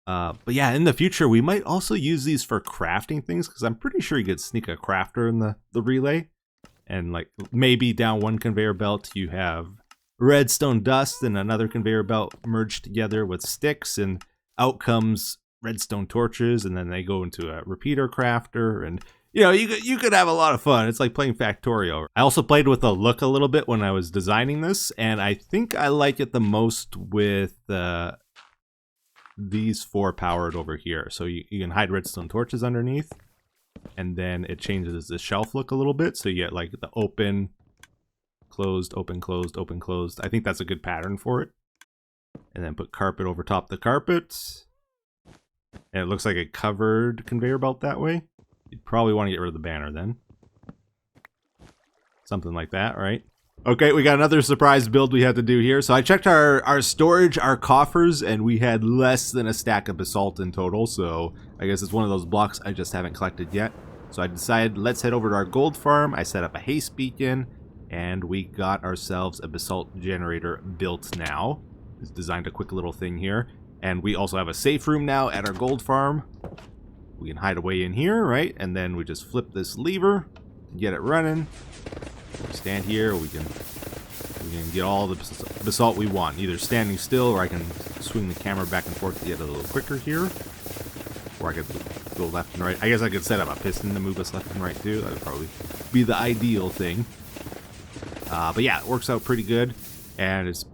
But yeah, in the future, we might also use these for crafting things, because I'm pretty sure you could sneak a crafter in the relay. And like maybe down one conveyor belt, you have redstone dust and another conveyor belt merged together with sticks, and out comes redstone torches, and then they go into a repeater crafter, and you know, you could have a lot of fun. It's like playing Factorio. I also played with the look a little bit when I was designing this, and I think I like it the most with these 4 powered over here. So you can hide redstone torches underneath, and then it changes the shelf look a little bit. So you get like the open, closed, open, closed, open, closed. I think that's a good pattern for it. And then put carpet over top the carpet. And it looks like a covered conveyor belt that way. You'd probably want to get rid of the banner then. Something like that, right? Okay, we got another surprise build we had to do here. So I checked our storage, our coffers, and we had less than a stack of basalt in total. So I guess it's one of those blocks I just haven't collected yet. So I decided, let's head over to our gold farm. I set up a haste beacon, and we got ourselves a basalt generator built now. It's designed a quick little thing here. And we also have a safe room now at our gold farm. We can hide away in here, right? And then we just flip this lever to get it running. Stand here, we can get all the basalt we want, either standing still, or I can swing the camera back and forth to get a little quicker here. Or I could go left and right. I guess I could set up a piston to move us left and right too. That would probably be the ideal thing. But yeah, it works out pretty good. And it's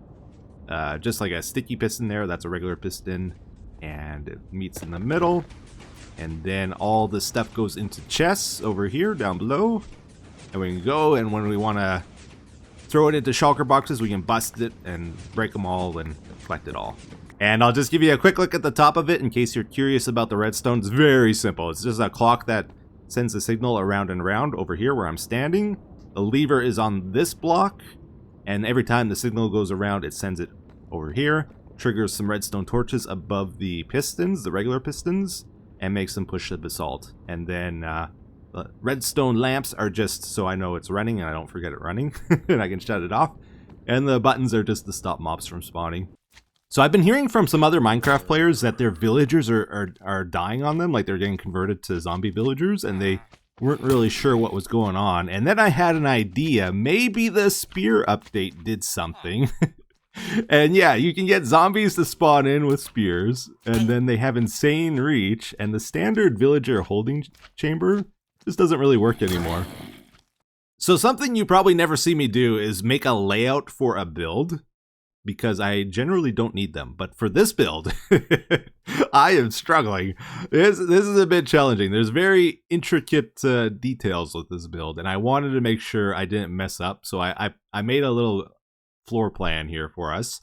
just like a sticky piston there. That's a regular piston. And it meets in the middle. And then all the stuff goes into chests over here, down below. And we can go, and when we want to throw it into shulker boxes, we can bust it and break them all and collect it all. And I'll just give you a quick look at the top of it in case you're curious about the redstone. It's very simple. It's just a clock that sends a signal around and around over here where I'm standing. The lever is on this block, and every time the signal goes around, it sends it over here, triggers some redstone torches above the pistons, the regular pistons, and makes them push the basalt. And then the redstone lamps are just so I know it's running and I don't forget it running, and I can shut it off. And the buttons are just to stop mobs from spawning. So I've been hearing from some other Minecraft players that their villagers are dying on them, like they're getting converted to zombie villagers, and they weren't really sure what was going on. And then I had an idea. Maybe the spear update did something. And yeah, you can get zombies to spawn in with spears, and then they have insane reach, and the standard villager holding chamber just doesn't really work anymore. So something you probably never see me do is make a layout for a build, because I generally don't need them. But for this build, I am struggling. This is a bit challenging. There's very intricate details with this build, and I wanted to make sure I didn't mess up. So I made a little floor plan here for us.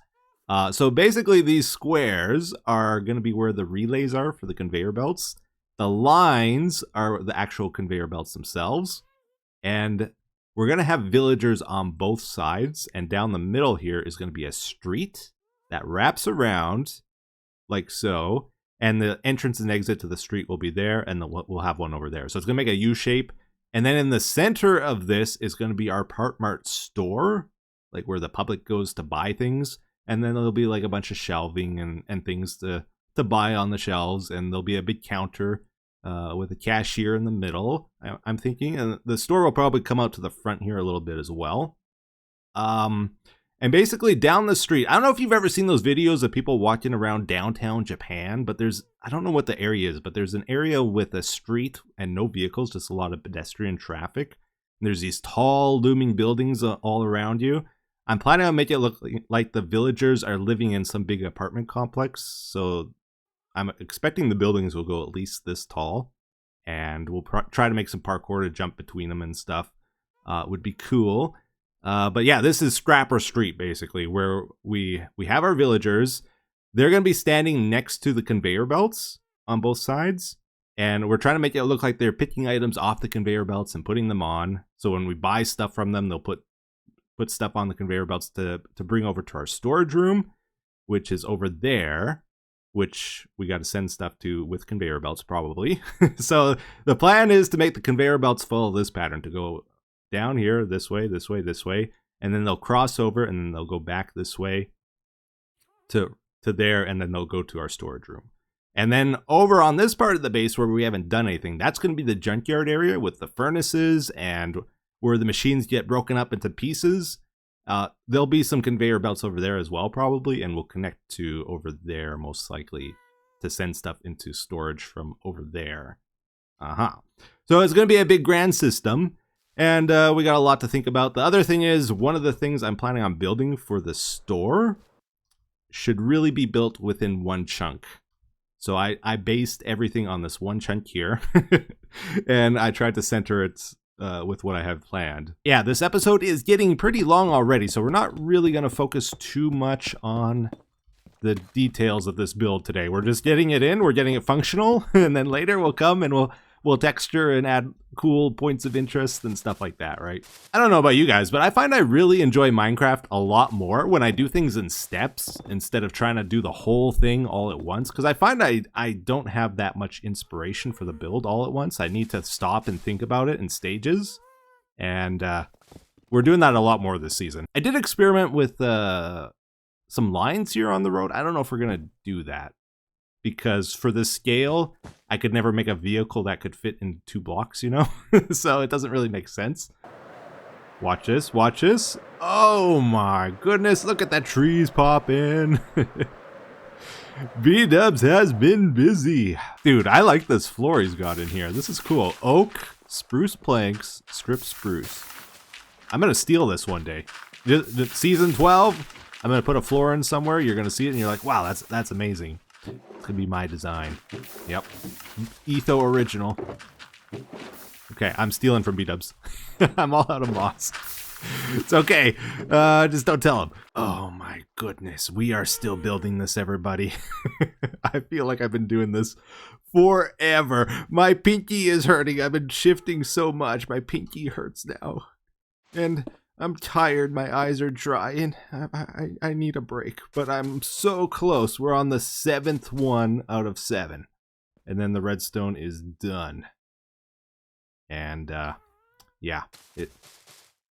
So basically these squares are going to be where the relays are for the conveyor belts. The lines are the actual conveyor belts themselves. And we're going to have villagers on both sides. And down the middle here is going to be a street that wraps around like so. And the entrance and exit to the street will be there. And we'll have one over there. So it's going to make a U shape. And then in the center of this is going to be our Part Mart store, like where the public goes to buy things. And then there'll be like a bunch of shelving and things to buy on the shelves. And there'll be a big counter with a cashier in the middle, I'm thinking. And the store will probably come out to the front here a little bit as well. And basically down the street, I don't know if you've ever seen those videos of people walking around downtown Japan, but I don't know what the area is, but there's an area with a street and no vehicles, just a lot of pedestrian traffic. And there's these tall looming buildings all around you. I'm planning on making it look like the villagers are living in some big apartment complex. So I'm expecting the buildings will go at least this tall. And we'll try to make some parkour to jump between them and stuff. Would be cool. But yeah, this is Scrapper Street, basically, where we have our villagers. They're going to be standing next to the conveyor belts on both sides. And we're trying to make it look like they're picking items off the conveyor belts and putting them on. So when we buy stuff from them, they'll put stuff on the conveyor belts to bring over to our storage room, which is over there, which we got to send stuff to with conveyor belts probably. So the plan is to make the conveyor belts follow this pattern, to go down here, this way, this way, this way, and then they'll cross over, and then they'll go back this way to there, and then they'll go to our storage room. And then over on this part of the base where we haven't done anything, that's going to be the junkyard area with the furnaces and where the machines get broken up into pieces. There'll be some conveyor belts over there as well, probably, and we'll connect to over there most likely to send stuff into storage from over there. So it's going to be a big grand system, and we got a lot to think about. The other thing is, one of the things I'm planning on building for the store should really be built within one chunk. So I based everything on this one chunk here, and I tried to center it with what I have planned. Yeah, this episode is getting pretty long already, so we're not really going to focus too much on the details of this build today. We're just getting it in, we're getting it functional, and then later we'll come and we'll texture and add cool points of interest and stuff like that, right? I don't know about you guys, but I find I really enjoy Minecraft a lot more when I do things in steps instead of trying to do the whole thing all at once, because I find I don't have that much inspiration for the build all at once. I need to stop and think about it in stages, and we're doing that a lot more this season. I did experiment with some lines here on the road. I don't know if we're gonna do that, because for this scale, I could never make a vehicle that could fit in 2 blocks, you know? So it doesn't really make sense. Watch this, watch this. Oh my goodness, look at that trees popping. B-Dubs has been busy. Dude, I like this floor he's got in here. This is cool. Oak, spruce planks, strip spruce. I'm gonna steal this one day. Season 12, I'm gonna put a floor in somewhere, you're gonna see it and you're like, wow, that's amazing. It's gonna be my design. Yep. Etho original. Okay, I'm stealing from B-Dubs. I'm all out of moss. It's okay. Just don't tell him. Oh my goodness. We are still building this, everybody. I feel like I've been doing this forever. My pinky is hurting. I've been shifting so much. My pinky hurts now. And I'm tired, my eyes are dry, and I need a break, but I'm so close. We're on the 7th one out of 7, and then the redstone is done. And yeah,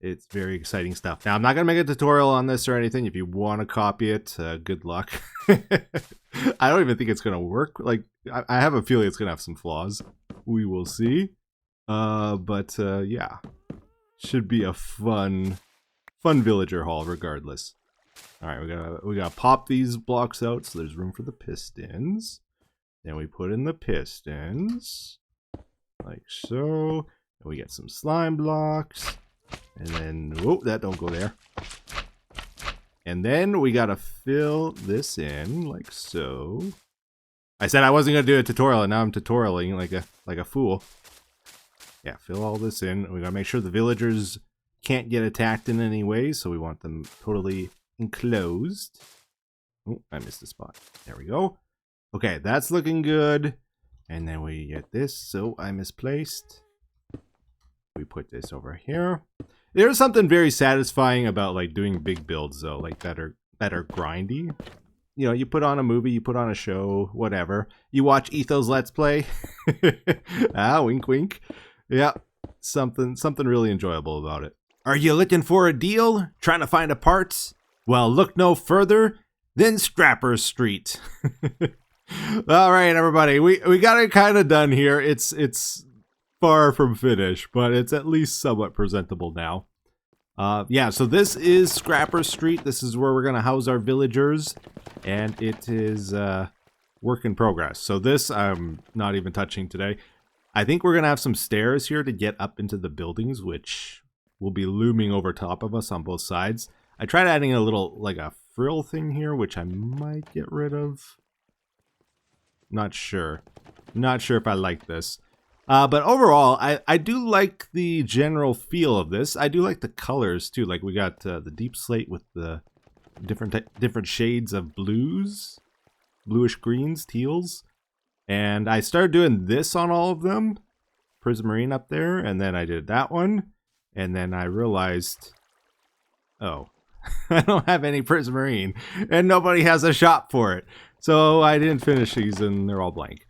it's very exciting stuff. Now, I'm not gonna make a tutorial on this or anything. If you want to copy it, good luck. I don't even think it's gonna work. Like, I have a feeling it's gonna have some flaws. We will see. But yeah. Should be a fun villager haul regardless. All right, we gotta pop these blocks out so there's room for the pistons. Then we put in the pistons like so. And we get some slime blocks, and then whoa, that don't go there. And then we gotta fill this in like so. I said I wasn't gonna do a tutorial, and now I'm tutorialing like a fool. Yeah, fill all this in. We gotta make sure the villagers can't get attacked in any way, so we want them totally enclosed. Oh, I missed a spot. There we go. Okay, that's looking good. And then we get this. So I misplaced. We put this over here. There's something very satisfying about like doing big builds though, like that are grindy. You know, you put on a movie, you put on a show, whatever. You watch Etho's Let's Play. Wink wink. Yeah, something really enjoyable about it. Are you looking for a deal? Trying to find a parts? Well, look no further than Scrapper Street. All right, everybody, we got it kind of done here. It's far from finished, but it's at least somewhat presentable now. Yeah, so this is Scrapper Street. This is where we're gonna house our villagers, and it is work in progress. So this I'm not even touching today. I think we're gonna have some stairs here to get up into the buildings, which will be looming over top of us on both sides. I tried adding a little, like a frill thing here, which I might get rid of. Not sure. Not sure if I like this. But overall, I do like the general feel of this. I do like the colors too. Like we got the deep slate with the different shades of blues, bluish greens, teals. And I started doing this on all of them. Prismarine up there, and then I did that one. And then I realized, oh, I don't have any Prismarine, and nobody has a shop for it. So I didn't finish these, and they're all blank.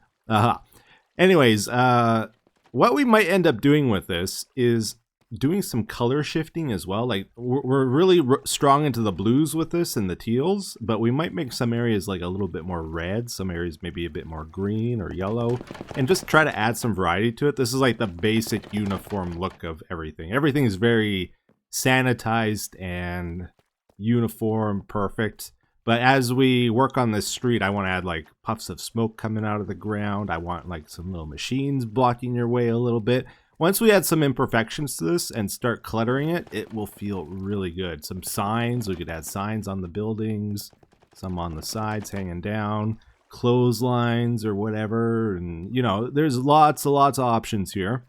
Anyways, what we might end up doing with this is doing some color shifting as well. Like we're really strong into the blues with this and the teals, but we might make some areas like a little bit more red, some areas maybe a bit more green or yellow, and just try to add some variety to it. This is like the basic uniform look of everything. Everything is very sanitized and uniform, perfect. But as we work on this street, I want to add like puffs of smoke coming out of the ground. I want like some little machines blocking your way a little bit. Once we add some imperfections to this and start cluttering it, it will feel really good. Some signs, we could add signs on the buildings, some on the sides hanging down, clotheslines or whatever. And you know, there's lots of options here.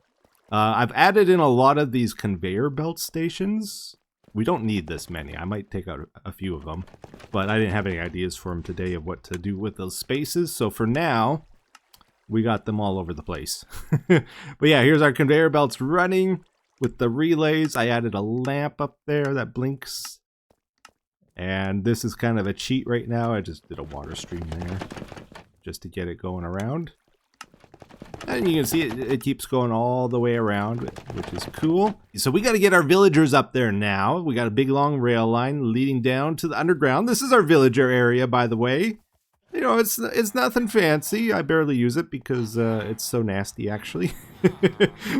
I've added in a lot of these conveyor belt stations. We don't need this many. I might take out a few of them, but I didn't have any ideas for them today of what to do with those spaces. So for now, we got them all over the place. But yeah, here's our conveyor belts running with the relays. I added a lamp up there that blinks. And this is kind of a cheat right now. I just did a water stream there just to get it going around. And you can see it keeps going all the way around, which is cool. So we got to get our villagers up there now. We got a big long rail line leading down to the underground. This is our villager area, by the way. You know, it's nothing fancy. I barely use it because it's so nasty, actually.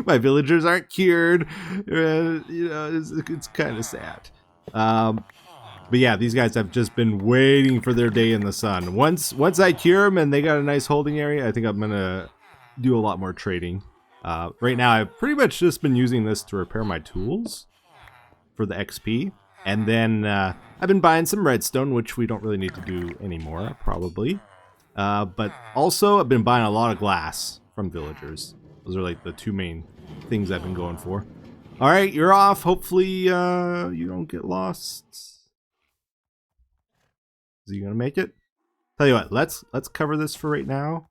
My villagers aren't cured. You know, it's kind of sad. But yeah, these guys have just been waiting for their day in the sun. Once I cure them and they got a nice holding area, I think I'm gonna do a lot more trading. Right now, I've pretty much just been using this to repair my tools for the XP. And then I've been buying some redstone, which we don't really need to do anymore, probably. But also, I've been buying a lot of glass from villagers. Those are like the two main things I've been going for. All right, you're off. Hopefully, you don't get lost. Is he gonna make it? Tell you what, let's cover this for right now.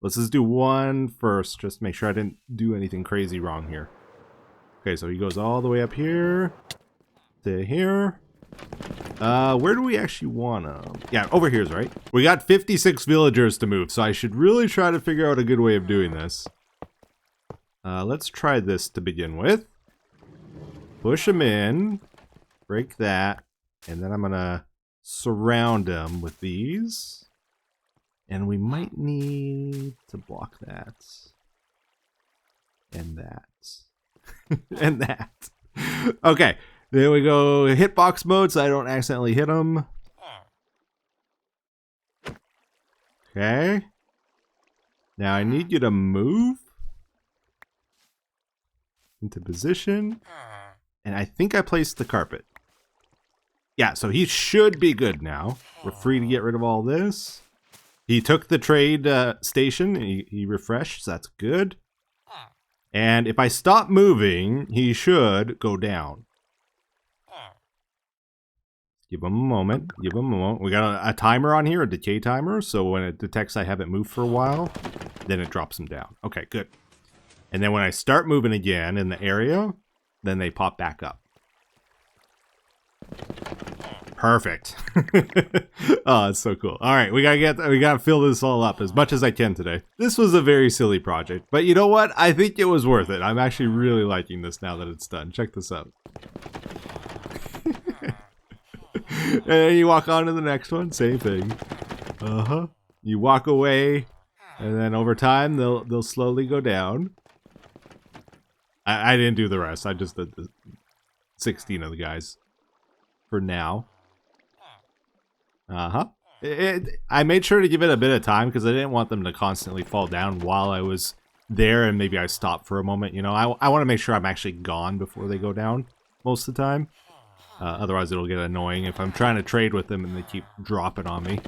Let's just do one first, just make sure I didn't do anything crazy wrong here. Okay, so he goes all the way up here to here. Where do we actually want to? Yeah, over here's right. We got 56 villagers to move, so I should really try to figure out a good way of doing this. Let's try this to begin with. Push them in, break that, and then I'm gonna surround them with these. And we might need to block that. And that. And that. Okay. There we go. Hitbox mode so I don't accidentally hit them. Okay. Now I need you to move into position. And I think I placed the carpet. Yeah, so he should be good now. We're free to get rid of all this. He took the trade station, he refreshed, so that's good. And if I stop moving, he should go down. Give him a moment, give him a moment. We got a timer on here, a decay timer, so when it detects I haven't moved for a while, then it drops him down. Okay, good. And then when I start moving again in the area, then they pop back up. Perfect. Oh, it's so cool. All right, we gotta fill this all up as much as I can today. This was a very silly project, but you know what? I think it was worth it. I'm actually really liking this now that it's done. Check this out. And then you walk on to the next one, same thing. You walk away, and then over time they'll slowly go down. I didn't do the rest. I just did the 16 of the guys for now. I made sure to give it a bit of time because I didn't want them to constantly fall down while I was there, and maybe I stopped for a moment. You know, I want to make sure I'm actually gone before they go down most of the time. Otherwise it'll get annoying if I'm trying to trade with them and they keep dropping on me.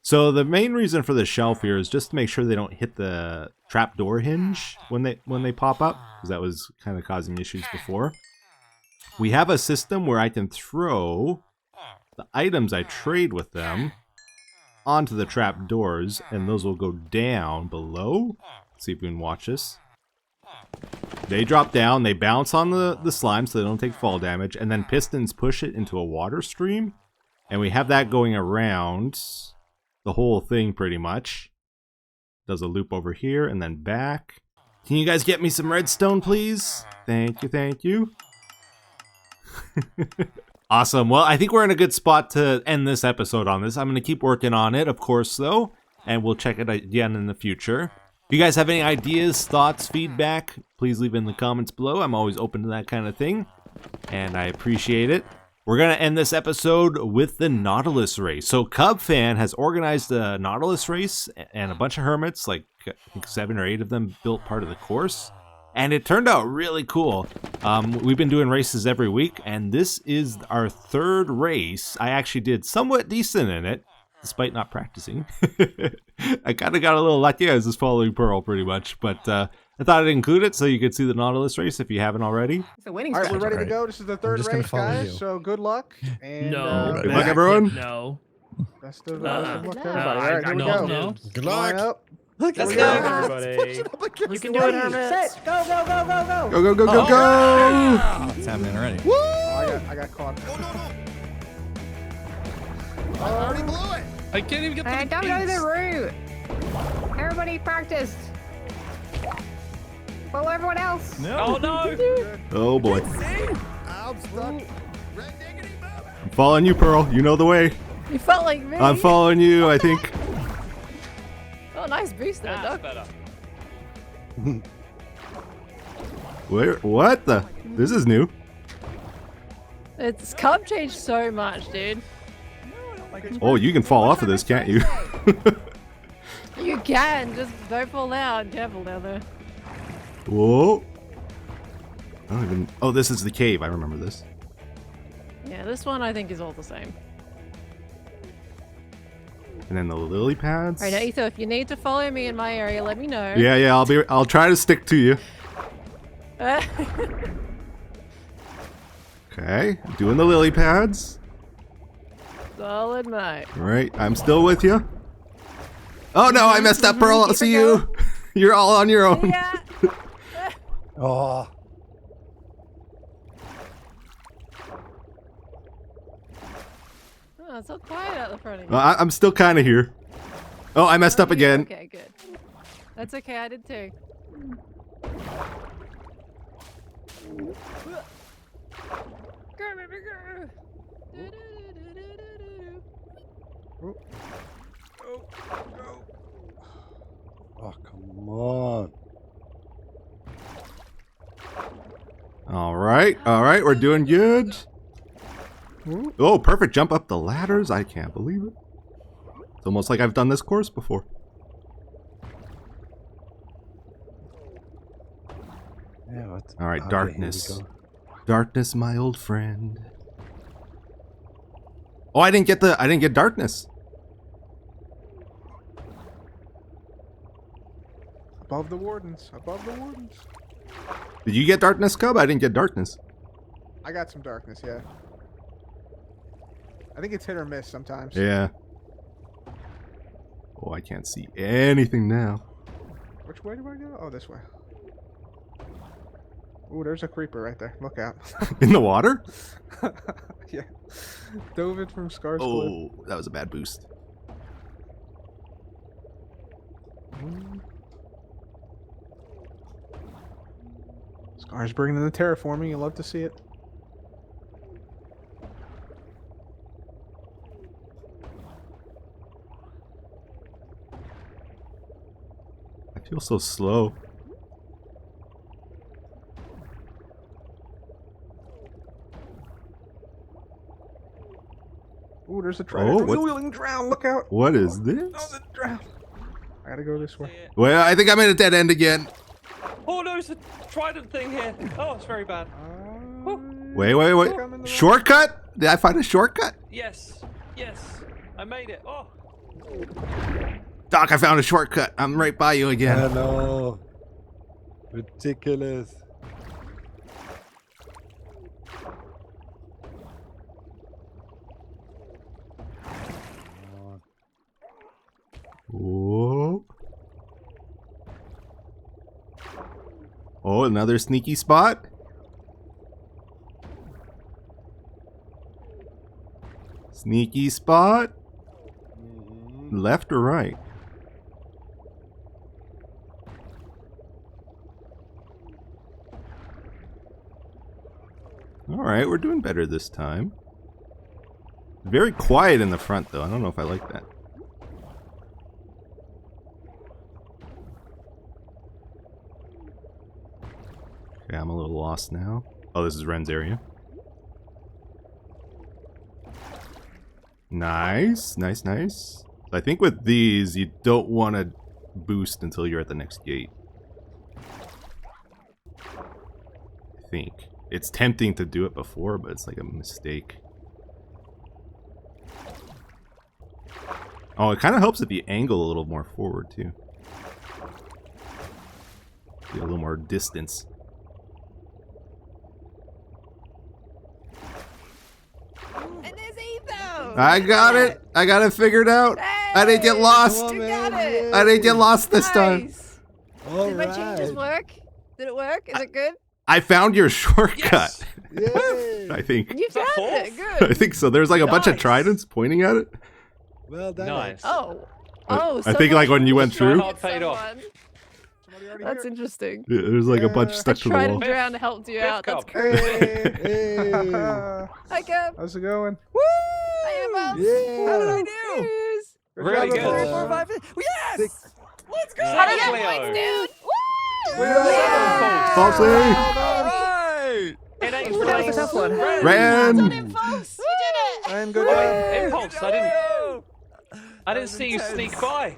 So the main reason for the shelf here is just to make sure they don't hit the trapdoor hinge when they pop up, because that was kind of causing issues before. We have a system where I can throw the items I trade with them onto the trapdoors, and those will go down below. Let's see if we can watch this. They drop down, they bounce on the slime so they don't take fall damage, and then pistons push it into a water stream, and we have that going around the whole thing pretty much. Does a loop over here and then back. Can you guys get me some redstone, please? Thank you, thank you. Awesome. Well, I think we're in a good spot to end this episode on this. I'm going to keep working on it, of course, though, and we'll check it again in the future. If you guys have any ideas, thoughts, feedback, please leave in the comments below. I'm always open to that kind of thing, and I appreciate it. We're going to end this episode with the Nautilus race. So Cubfan has organized a Nautilus race, and a bunch of hermits, like I think 7 or 8 of them, built part of the course. And it turned out really cool. We've been doing races every week, and this is our 3rd race. I actually did somewhat decent in it, despite not practicing. I kind of got a little lucky. I was just following Pearl pretty much, but I thought I'd include it so you could see the Nautilus race if you haven't already. It's a winning All right, we're strategy. ready to go. This is the 3rd race, guys. So good luck. And, No. Good luck, everyone. No. Best of luck to everybody. All I right, here we don't go. know. Good Line luck. up. Let's Here we go, go. everybody. You can do it, Hermit. Set, go, go, go, go, go. Go, go, go, go, go! It's happening already. Oh, I got caught. Oh, no. I already blew it. I can't even get I the don't know gates. the route. Everybody practiced. Follow everyone else. Oh no! Oh boy. I'm stuck. Red diggity move. I'm following you, Pearl. You know the way. You felt like me. I'm following you, I think. Oh, nice boost there, That's Doc. better. Where? What the? This is new. It's Cub changed so much, dude. Oh, you can fall off of this, can't you? You can, just don't fall down. Careful down there. Whoa. I don't even... Oh, this is the cave. I remember this. Yeah, this one I think is all the same. And then the lily pads. Alright, now Etho, if you need to follow me in my area, let me know. Yeah, yeah. I'll try to stick to you. Okay, doing the lily pads. Solid, mate. All right, I'm still with you. Oh no, I messed up, Pearl. I'll Keep it see you. You're all on your own. Yeah. Oh, Oh, it's so quiet out the front of you. Well, I'm still kind of here. Oh, I messed up again. Okay, good. That's okay, I did too. Go, baby, go. oh, come on. All right, we're doing good. Oh, perfect jump up the ladders. I can't believe it. It's almost like I've done this course before. Yeah, what? All right, Okay, darkness. here we go. Darkness, my old friend. Oh, I didn't get darkness. Above the wardens. Above the wardens. Did you get darkness, Cub? I didn't get darkness. I got some darkness, yeah. I think it's hit or miss sometimes. Yeah. Oh, I can't see anything now. Which way do I go? Oh, this way. Ooh, there's a creeper right there. Look out. In the water? Yeah. Dove it from Scar's Cliff. Oh, that was a bad boost. Scar's bringing in the terraforming. You love to see it. I feel so slow. Ooh, there's a treasure. Oh, what- Wheeling drown. Look out. What is Oh, this? the drown. I gotta go this way. Well, I think I'm in a dead end again. Oh no, it's a trident thing here. Oh, it's very bad. Wait, wait, wait. Shortcut? Did I find a shortcut? Yes, yes, I made it. Oh, Doc, I found a shortcut. I'm right by you again. I know. Ridiculous. Whoa. Oh, another sneaky spot. Sneaky spot. Left or right? Alright, we're doing better this time. Very quiet in the front, though. I don't know if I like that. Okay, I'm a little lost now. Oh, this is Ren's area. Nice, nice, nice. I think with these, you don't want to boost until you're at the next gate. I think. It's tempting to do it before, but it's like a mistake. Oh, it kind of helps if you angle a little more forward, too. Get a little more distance. And there's Etho. I got it! I got it figured out! I didn't get lost! You got it. I didn't get lost this time! Nice. Did my changes work? Did it work? Is it good? I found your shortcut! Yay! I think. You found fourth? it. Good. I think so. There's like a bunch of Nice. tridents pointing at it. Well done. Nice. Oh. I Oh, think like when you went through, Hard paid off. someone. That's interesting. yeah, there's like a bunch I stuck to the tried wall. and drowned helped you Fifth out. That's cup. great. Hey. Hi, Kev. How's it going? Hi, Emma. Yeah. How did I do? Really job, good. everyone. Yes! Six. Let's go! How did Yes, you Leo. points, dude? Woo! Yeah. Falsely! Alright! It ain't Ooh, that was a tough one. Ran! Well done, Impulse. You did it. And good Oh, job. wait, Impulse, I didn't see you sneak by.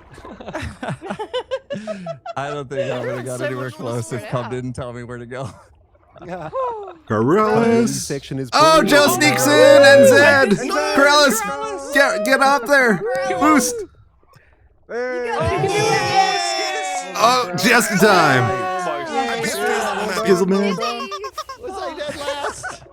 I don't think I would have got So anywhere much more close if spread Cub out. didn't tell me where to go. Yeah. Corellis! section is Oh, boom. Joe sneaks in and Zed! Corellis! Get up there! Boost! There. Oh, just in time! Gizzleman. Was I dead last?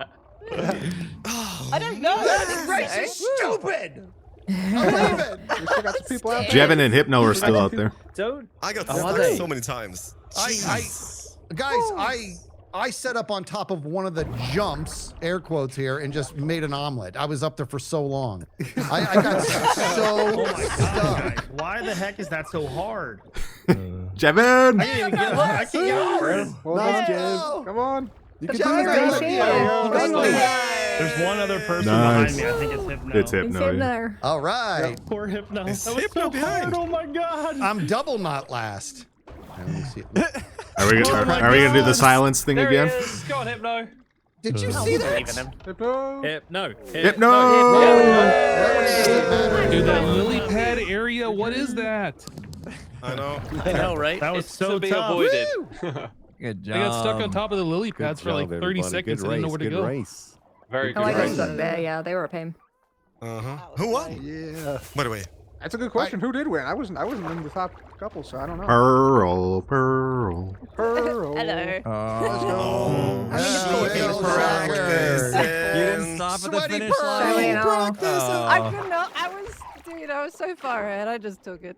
I don't know. This race is stupid. I'm leaving. We still got some people out there. Jevin and Hypno are still out there. Don't. I got Oh, stuck are they? so many times. I set up on top of one of the jumps, air quotes here, and just made an omelet. I was up there for so long. I got so stuck. Why the heck is that so hard? Jevin! I can't even get I can't get over. Well Nice, done. Jev. Come on. You can Jeff, do great this. shit. There's one other person Nice. behind me. I think it's Hypno. It's Hypno. Yeah. there. All right. Poor Hypno. Is That was Hypno so behind? hard. Oh my god. I'm double not last. Let me see it. Are we gonna do the silence thing There again? he is. Go on, Hypno. Did you see that? Hypno. No. Hypno! Dude, that lily pad area, what is that? I know. I know, right? That was It's so to be tough. avoided. Good job. I got stuck on top of the lily pads for like 30 seconds. I didn't know where to go. Race. Very Oh, good. I got race. stuck there. Yeah, they were a pain. Who won? Yeah. By the way, That's a good question. Who did win? I wasn't in the top couple, so I don't know. Pearl, Pearl. Pearl. Hello. Oh. Practice. You didn't stop at the Sweaty finish pearl line. practice. I couldn't. I was so far ahead. I just took it.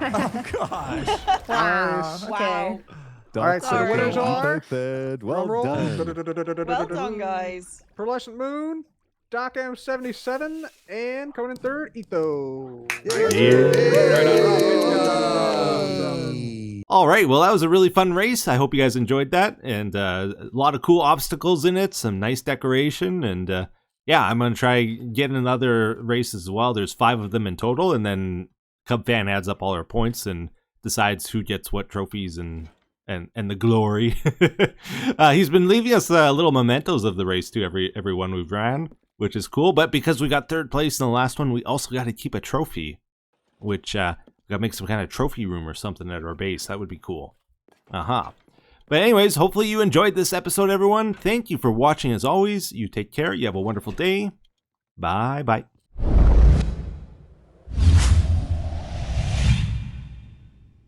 Oh gosh. Wow. Nice. Okay. All right, so the Sorry. winners are. Well Drum roll. done. Well done, guys. Pearlescent Moon, Doc M77, and coming in third, Etho. All right, well, that was a really fun race. I hope you guys enjoyed that, and a lot of cool obstacles in it, some nice decoration, and yeah, I'm gonna try getting another race as well. There's 5 of them in total, and then Cubfan adds up all our points and decides who gets what trophies and the glory. He's been leaving us little mementos of the race too, every one we've ran, which is cool. But because we got 3rd place in the last one, we also got to keep a trophy, which we got to make some kind of trophy room or something at our base. That would be cool. But anyways, hopefully you enjoyed this episode, everyone. Thank you for watching as always. You take care. You have a wonderful day. Bye-bye.